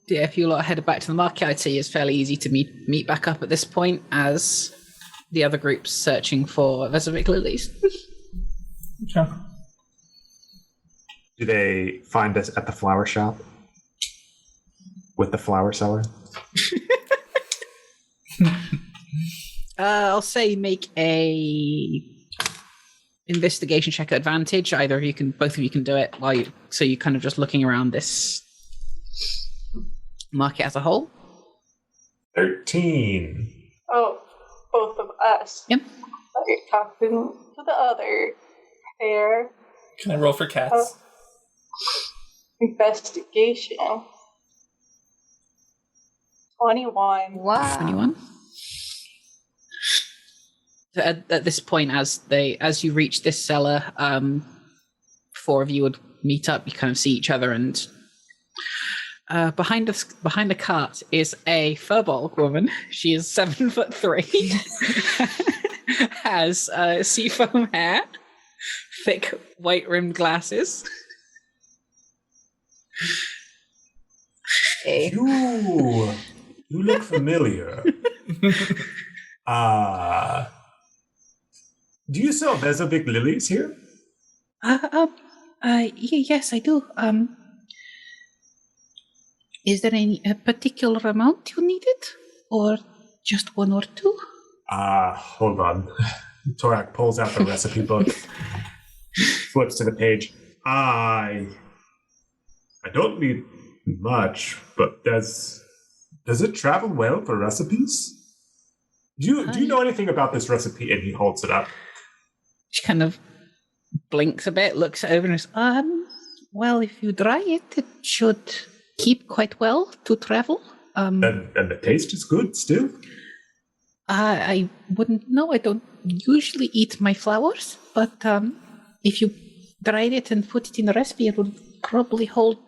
Yeah, if you lot headed back to the market, I'd say it's fairly easy to meet back up at this point as the other group's searching for Vezovic lilies. Okay. Do they find us at the flower shop? With the flower seller? I'll say make a investigation check at advantage. Both of you can do it so you're kind of just looking around this market as a whole. 13. Oh, both of us. Yep. You're talking to the other pair. Can I roll for cats? Investigation. 21. Wow. 21. So at this point, as you reach this cellar, four of you would meet up. You kind of see each other, and behind the cart is a furbolg woman. She is 7'3", has seafoam hair, thick white rimmed glasses. Hey. You look familiar. Do you sell Vezovic lilies here? Yes, I do. Is there any particular amount you needed, or just one or two? Hold on. Torak pulls out the recipe book, flips to the page. I don't need much, but does it travel well for recipes? Do you know anything about this recipe? And he holds it up. She kind of blinks a bit, looks it over, and says, well, if you dry it, it should keep quite well to travel. And the taste is good still? I wouldn't know. I don't usually eat my flowers, but if you dried it and put it in a recipe, it would probably hold...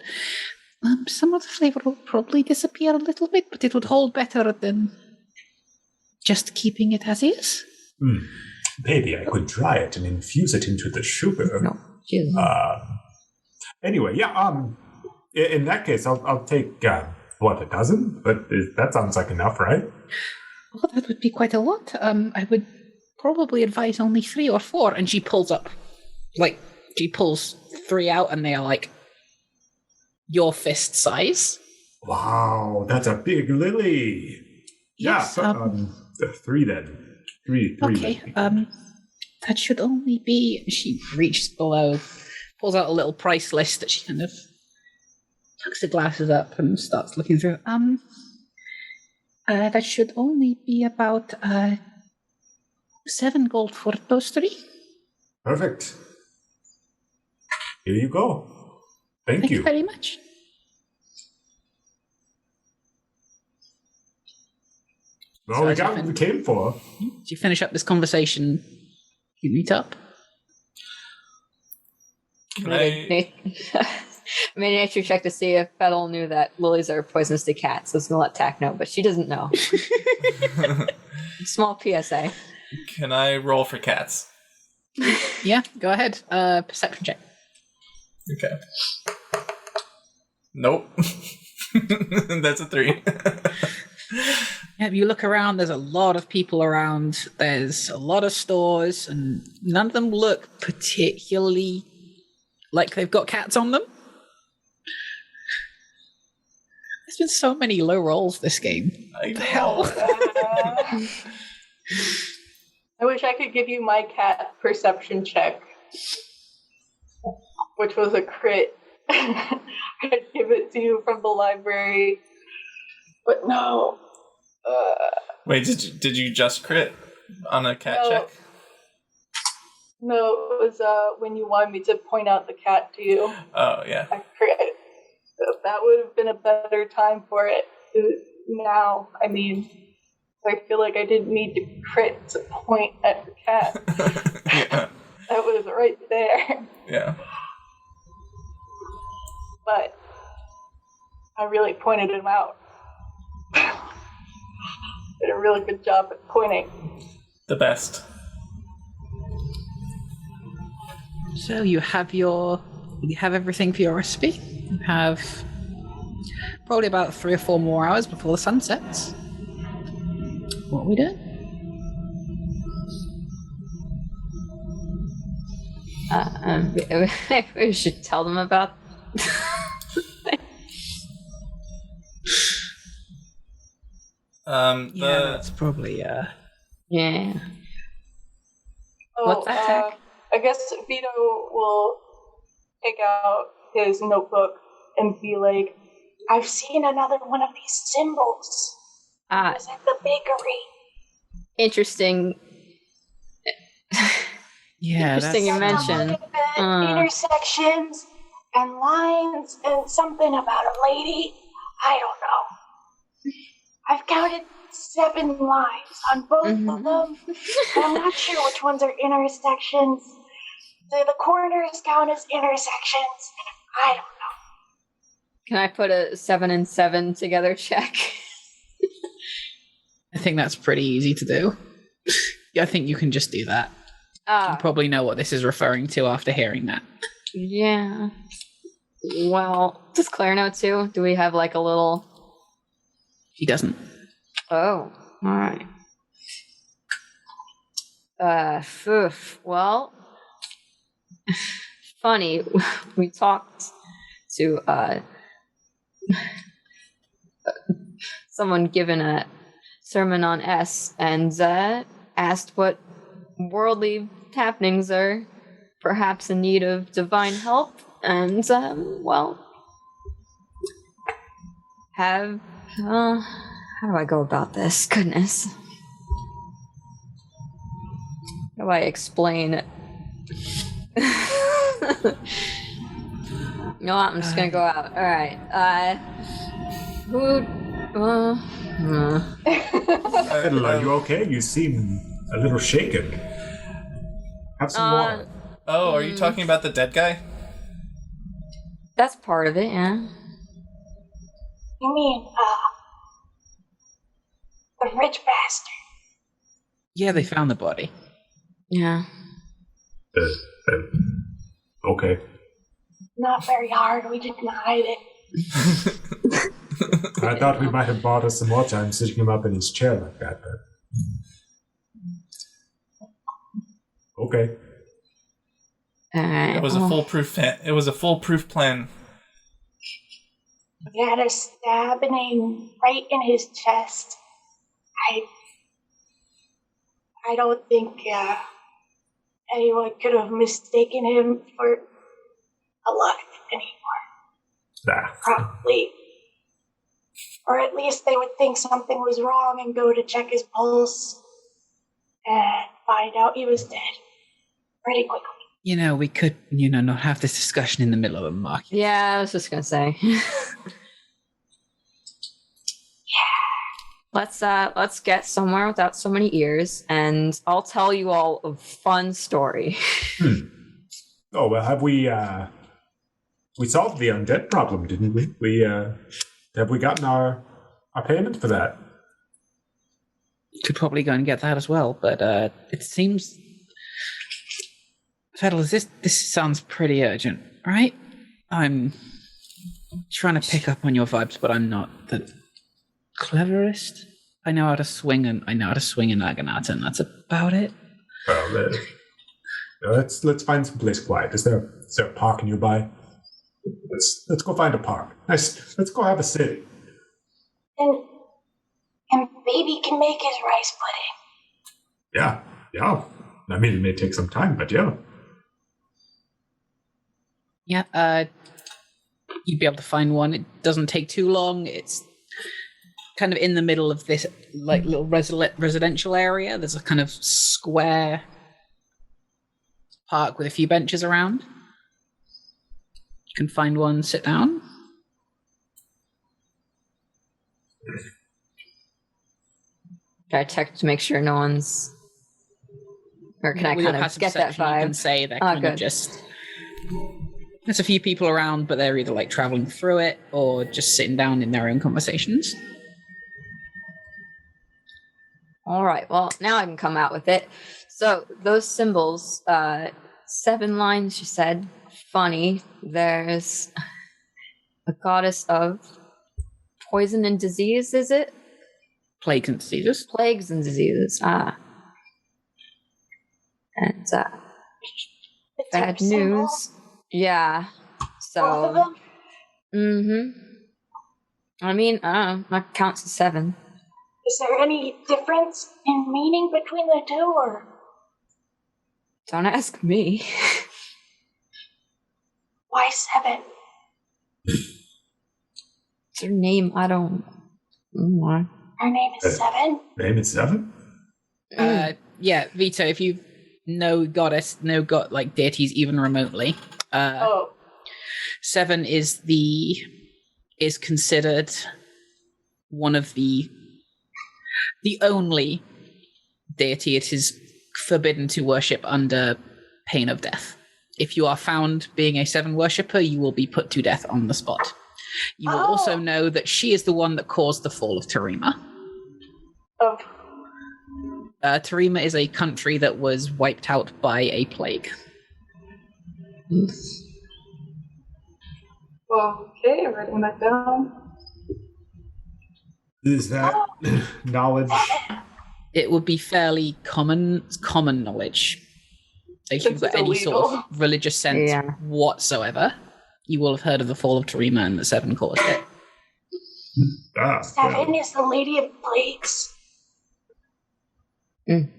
some of the flavor will probably disappear a little bit, but it would hold better than just keeping it as is. Maybe I could dry it and infuse it into the sugar. No. Anyway, yeah. In that case, I'll take a dozen. But that sounds like enough, right? Well, that would be quite a lot. I would probably advise only 3 or 4. And she pulls up, she pulls 3 out, and they are like your fist size. Wow, that's a big lily. Yes, yeah, 3 then. 3. Okay, that should only be... She reaches below, pulls out a little price list that she kind of tucks the glasses up and starts looking through. That should only be about 7 gold for those 3. Perfect. Here you go. Thank you very much. Well, we got what we came for. As you finish up this conversation, you meet up. I made a nature check to see if Fettle knew that lilies are poisonous to cats. So I was going to let Tack know, but she doesn't know. Small PSA. Can I roll for cats? Yeah, go ahead. Perception check. Okay. Nope. That's a 3. Yeah, you look around, there's a lot of people around, there's a lot of stores, and none of them look particularly like they've got cats on them. There's been so many low rolls this game. I What the hell? I wish I could give you my cat perception check, which was a crit. I'd give it to you from the library, but no. Wait, did you just crit on a cat check? No, it was when you wanted me to point out the cat to you. Oh, yeah. I crit. That would have been a better time for it. Now, I mean, I feel like I didn't need to crit to point at the cat. Yeah. That was right there. Yeah. But I really pointed him out. Did a really good job at pointing. The best. So you have everything for your recipe. You have probably about 3 or 4 more hours before the sun sets. What are we doing? We should tell them about. Yeah, that's probably Yeah. Oh, What's that, Tack? I guess Vito will take out his notebook and be like, I've seen another one of these symbols. It was at the bakery. Interesting. Yeah, Interesting you mentioned. Intersections and lines and something about a lady. I don't know. I've counted 7 lines on both of them. I'm not sure which ones are intersections. The corners count as intersections. I don't know. Can I put a 7 and 7 together check? I think that's pretty easy to do. I think you can just do that. You probably know what this is referring to after hearing that. Yeah. Well, does Claire know too? Do we have like a little... He doesn't. Oh, alright. Well, funny, we talked to, someone giving a sermon on S and, asked what worldly happenings are perhaps in need of divine help, and, well, how do I go about this? Goodness. How do I explain it? You know what? I'm just gonna go out. Alright. Fiddle, are you okay? You seem a little shaken. Have some water. Oh, are you talking about the dead guy? That's part of it, yeah. You mean, the rich bastard? Yeah, they found the body. Yeah. Okay. Not very hard, we didn't hide it. I thought we might have bought us some more time sitting him up in his chair like that, but... Okay. It was a foolproof. It was a foolproof plan. We had a stabbing right in his chest. I don't think anyone could have mistaken him for alive anymore. Nah. Probably. Or at least they would think something was wrong and go to check his pulse and find out he was dead pretty quickly. We could, not have this discussion in the middle of a market. Yeah, I was just gonna say. Let's get somewhere without so many ears, and I'll tell you all a fun story. Oh, well, have we solved the undead problem, didn't we? Have we gotten our payment for that? Could probably go and get that as well, but it seems... Fettle, this sounds pretty urgent, right? I'm trying to pick up on your vibes, but I'm not the cleverest. I know how to swing an Aganata, and that's about it. Well, let's find some place quiet. Is there a park nearby? Let's go find a park. Nice. Let's go have a sit. And baby can make his rice pudding. Yeah. I mean, it may take some time, but yeah. Yeah, you'd be able to find one. It doesn't take too long. It's kind of in the middle of this little residential area. There's a kind of square park with a few benches around. You can find one, sit down. Can I check to make sure no one's... Or can I kind of get that vibe? You can say they're kind of just... There's a few people around, but they're either traveling through it or just sitting down in their own conversations. All right, well, now I can come out with it. So those symbols, 7 lines, you said. Funny. There's a goddess of poison and disease, is it? Plagues and diseases. Plagues and diseases, And bad news. Yeah. So. Both of them? Mm-hmm. I mean, I don't know. That counts as 7. Is there any difference in meaning between the two, or? Don't ask me. Why 7? It's her name. I don't know. Her name is 7? Name is 7? Yeah, Vito, if you know goddess, deities even remotely. 7 is considered one of the only deity it is forbidden to worship under pain of death. If you are found being a 7 worshipper, you will be put to death on the spot. You will also know that she is the one that caused the fall of Terima. Oh. Terima is a country that was wiped out by a plague. Okay, writing that down. Is that knowledge? It would be fairly common knowledge. If you've got any sort of religious sense whatsoever, you will have heard of the fall of Terima and the Seven caused it. Seven is the Lady of Plagues. Mm.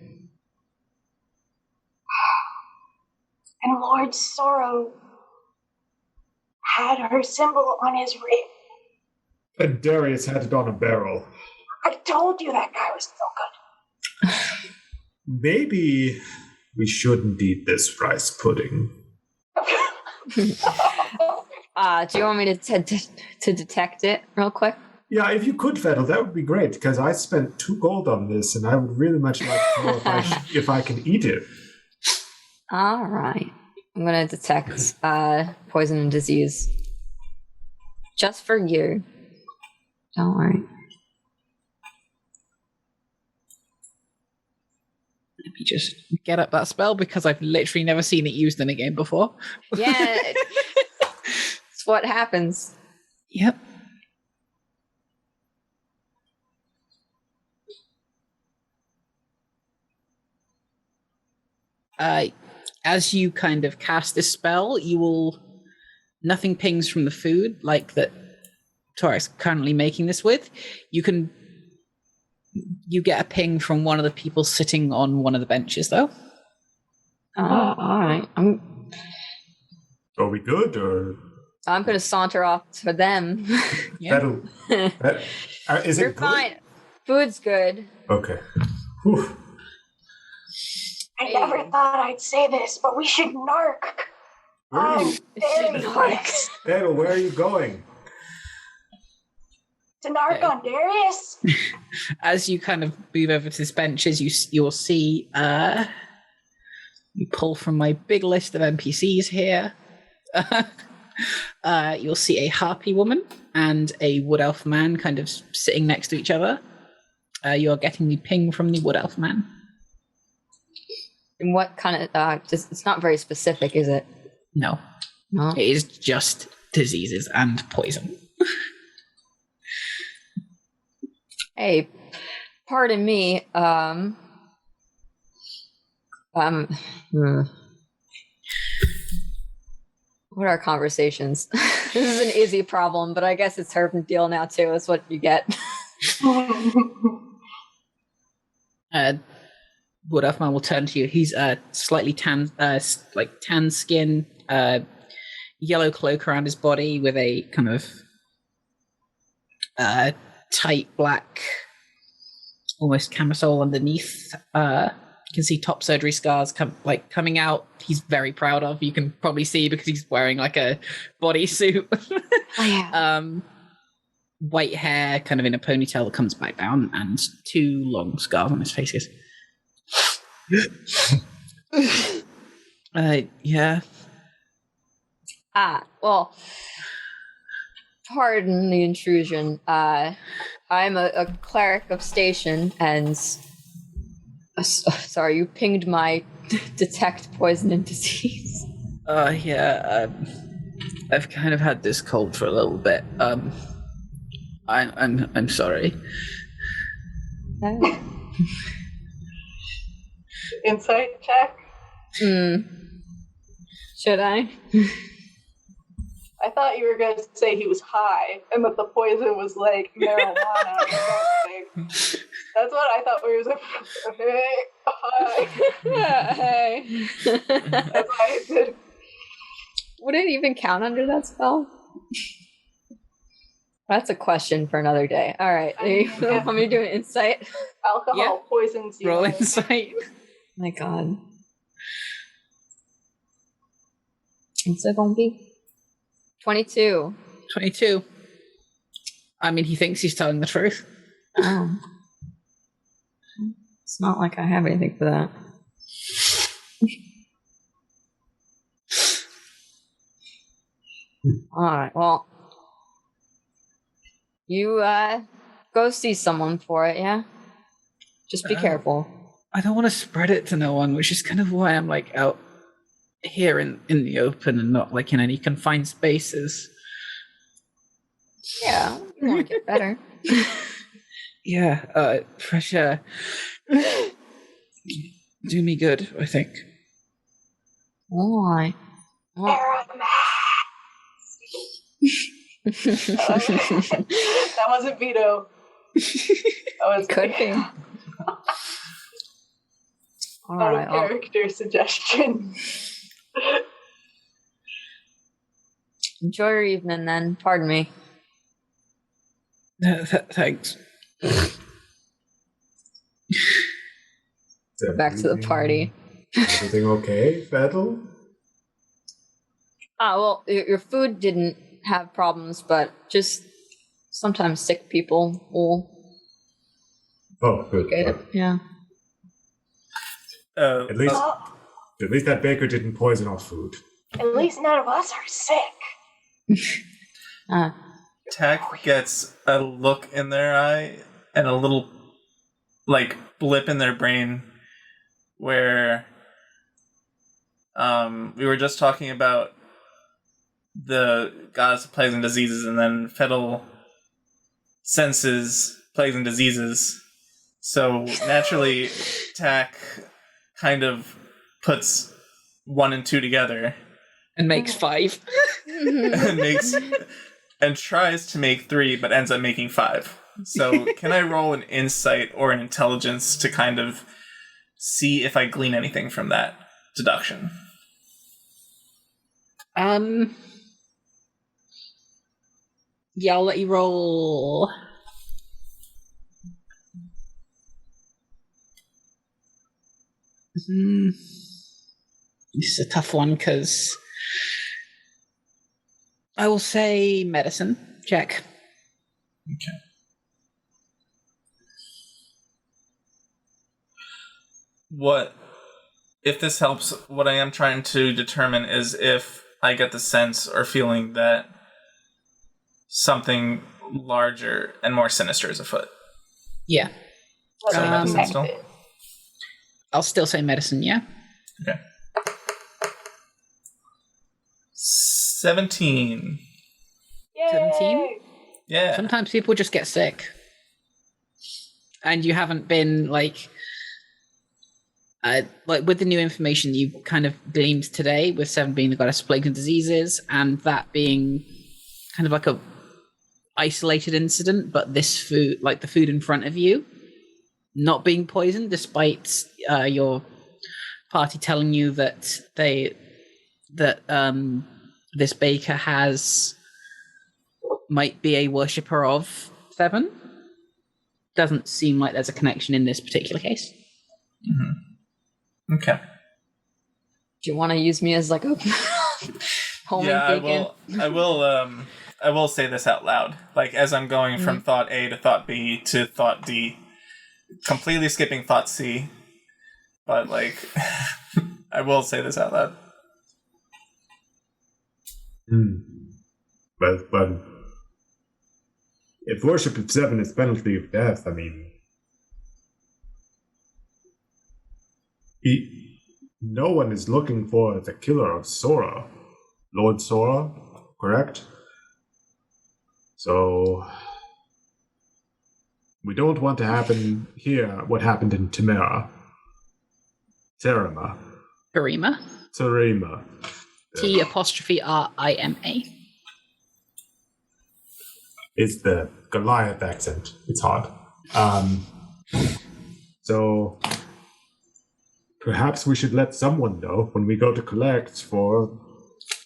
And Lord Sorrow had her symbol on his ring. And Darius had it on a barrel. I told you that guy was no good. Maybe we shouldn't eat this rice pudding. Do you want me to detect it real quick? Yeah, if you could, Fettel, that would be great, because I spent 2 gold on this, and I would really much like to know if I can eat it. All right. I'm going to detect poison and disease. Just for you. Don't worry. Let me just get up that spell, because I've literally never seen it used in a game before. Yeah. It's what happens. Yep. As you kind of cast this spell, nothing pings from the food like that Torrek's currently making this with. You get a ping from one of the people sitting on one of the benches, though. All right. Are we good, or? I'm going to saunter off to them. Yeah. Is You're it good? fine. Food's good. Okay. Whew. I never thought I'd say this, but we should narc. Where are you? Darius. Fettel, where are you going? To narc on Darius? As you kind of move over to this benches, you'll see you pull from my big list of NPCs here. You'll see a harpy woman and a wood elf man kind of sitting next to each other. You are getting the ping from the wood elf man. And what kind of... it's not very specific, is it? No. No? It is just diseases and poison. Hey, pardon me. What are our conversations? This is an Izzie problem, but I guess it's her deal now too. Is what you get. Wood elf man will turn to you. He's slightly tan, like tan skin, yellow cloak around his body with a kind of tight black, almost camisole underneath. You can see top surgery scars coming out. He's very proud of. You can probably see because he's wearing like a bodysuit. Oh, yeah. White hair, kind of in a ponytail that comes back down, and 2 long scars on his face. Yeah. Well, pardon the intrusion. I'm a cleric of station, and sorry, you pinged my detect poison and disease. Yeah. I've kind of had this cold for a little bit. I'm sorry. Oh. Insight check? Should I? I thought you were going to say he was high and that the poison was like marijuana or something. That's what I thought we were like, hey, high. Hey. That's why I did. Would it even count under that spell? That's a question for another day. All right. You want me to do an insight? Alcohol poisons you. Roll insight. My God. What's it gonna be? 22. 22. I mean, he thinks he's telling the truth. Oh. It's not like I have anything for that. Alright, well. You, go see someone for it, yeah? Just be careful. I don't want to spread it to no one, which is kind of why I'm like out here in the open and not like in any confined spaces. Yeah, you want to get better. Yeah, fresh air. Do me good, I think. Why? Well, That wasn't veto. That was could be. All out right. of character suggestion. Enjoy your evening then. Pardon me. Thanks. Back to the party. Everything okay, Fettel? Well, your food didn't have problems, but just sometimes sick people will Oh, good. get it. Yeah. At least that baker didn't poison our food. At least none of us are sick. Tack gets a look in their eye and a little, like, blip in their brain where we were just talking about the goddess of plagues and diseases, and then Fettel senses plagues and diseases. So naturally, Tack kind of puts 1 and 2 together And makes 5. and tries to make 3, but ends up making 5. So can I roll an insight or an intelligence to kind of see if I glean anything from that deduction? Yeah, I'll let you roll. This is a tough one because I will say medicine check. Okay. What, if this helps, what I am trying to determine is if I get the sense or feeling that something larger and more sinister is afoot. Yeah. So medicine still? I'll still say medicine, yeah. Okay. 17. Yay! 17? Yeah. Sometimes people just get sick. And you haven't been, like with the new information you kind of gleaned today, with 7 being the goddess of plagues and diseases, and that being kind of like a isolated incident, but this food, like the food in front of you, not being poisoned, despite your party telling you that this baker might be a worshipper of 7. Doesn't seem like there's a connection in this particular case. Mm-hmm. Okay. Do you want to use me as like a homing beacon? I will say this out loud. Like, as I'm going from thought A to thought B to thought D, completely skipping thought C, but like, I will say this out loud. But if worship of 7 is penalty of death, I mean, no one is looking for the killer of Sora, Lord Sora, correct? So we don't want to happen here what happened in Terima. Terima. T''RIMA. It's the Goliath accent. It's hard. So perhaps we should let someone know when we go to collect for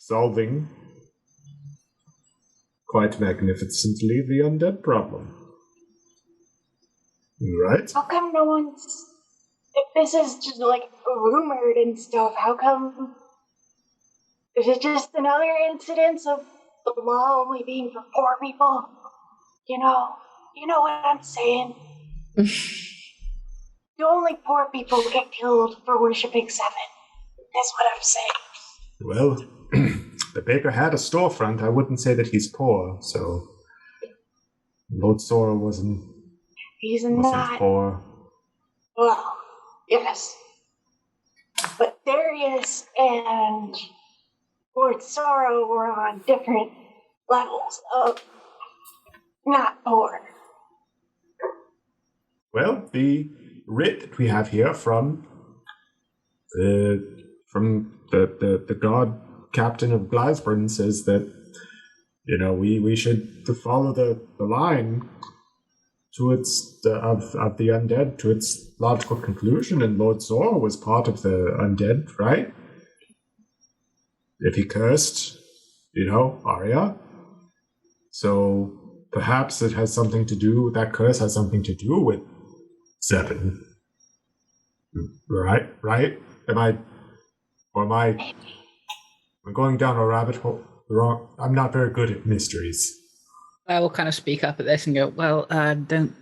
solving quite magnificently the undead problem. Right? How come no one's... If this is just, like, rumored and stuff, how come... Is it just another incidence of the law only being for poor people? You know what I'm saying? Only poor people get killed for worshipping 7. That's what I'm saying. Well, the baker had a storefront. I wouldn't say that he's poor, so Lord Sora wasn't not poor. Well, yes. But Darius and Lord Sora were on different levels of not more. Well, the writ that we have here from the god captain of Glasburn says that, we should follow the line to of the undead to its logical conclusion, and Lord Zor was part of the undead, right? If he cursed, Arya. So perhaps that curse has something to do with Seven. Right? Am I going down a rabbit hole? Wrong. I'm not very good at mysteries. I will kind of speak up at this and go, well,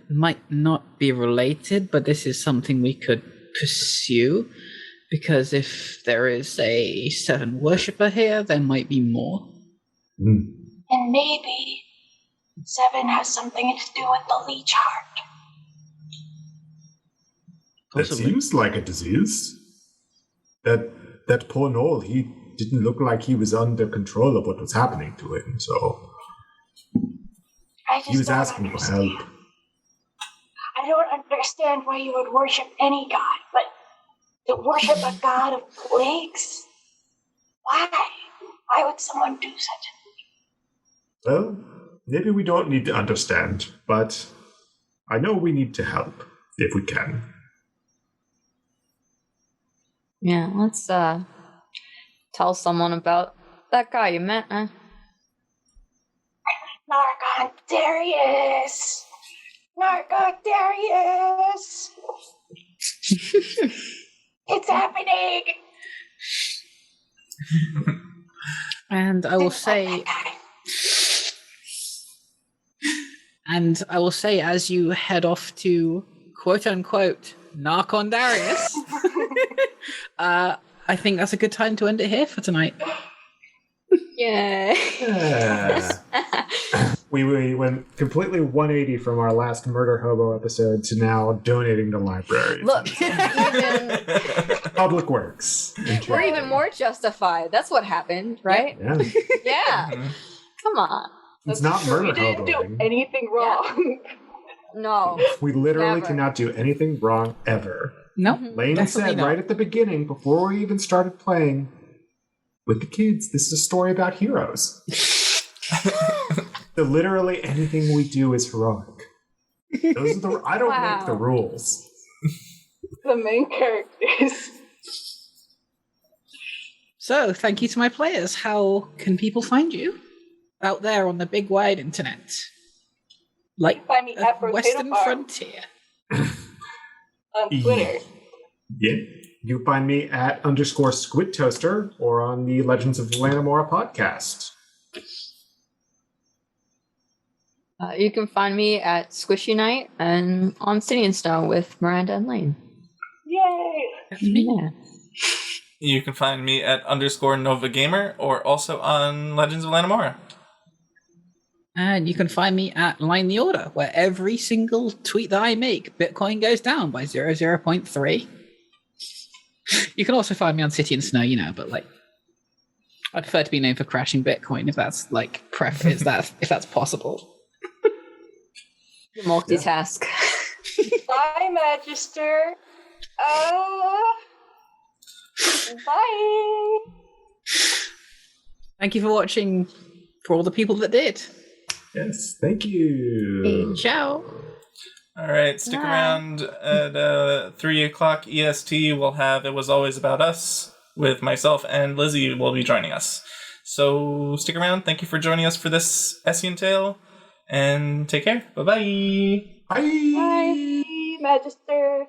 might not be related, but this is something we could pursue, because if there is a Seven worshipper here, there might be more. Mm. And maybe Seven has something to do with the leech heart. That seems like a disease. That poor Noel, he didn't look like he was under control of what was happening to him, so he was asking for help. I don't understand why you would worship any god, but to worship a god of plagues? Why? Why would someone do such a thing? Well, maybe we don't need to understand, but I know we need to help, if we can. Yeah, let's tell someone about that guy you met, huh? Nargon Darius! Nargon Darius! It's happening! And I will say, as you head off to quote unquote knock on Darius, I think that's a good time to end it here for tonight. Yay. Yeah. We went completely 180 from our last Murder Hobo episode to now donating to libraries. Look, even Public Works. we're even more justified. That's what happened, right? Yeah. Yeah. Come on. It's not We murder didn't do hoboing. anything wrong. No. We literally Never. cannot do anything wrong ever. No, Layne definitely said not. right at the beginning, before we even started playing with the kids, this is a story about heroes. So literally anything we do is heroic. Those are I don't make the Wow. rules. The main characters. So, thank you to my players. How can people find you out there on the big wide internet? Like Find me at a Potato Western Farm frontier. on Twitter. Yeah. You can find me at _Squid Toaster or on the Legends of Lanamora podcast. You can find me at Squishy Night and on City and Stone with Miranda and Layne. Yay! That's me. Yeah. You can find me at _Nova Gamer or also on Legends of Lanamora. And you can find me at Line the Order, where every single tweet that I make, Bitcoin goes down by 0.3. You can also find me on City and Snow, but I prefer to be known for crashing Bitcoin if that's if that's possible. You multitask. Bye, Magister. Bye. Thank you for watching. For all the people that did. Yes, thank you. Ciao. All right, stick Bye. around at 3 o'clock EST. We'll have It Was Always About Us with myself and Lizzie will be joining us. So stick around. Thank you for joining us for this Essian tale, and take care. Bye-bye. Bye. Bye, Magister.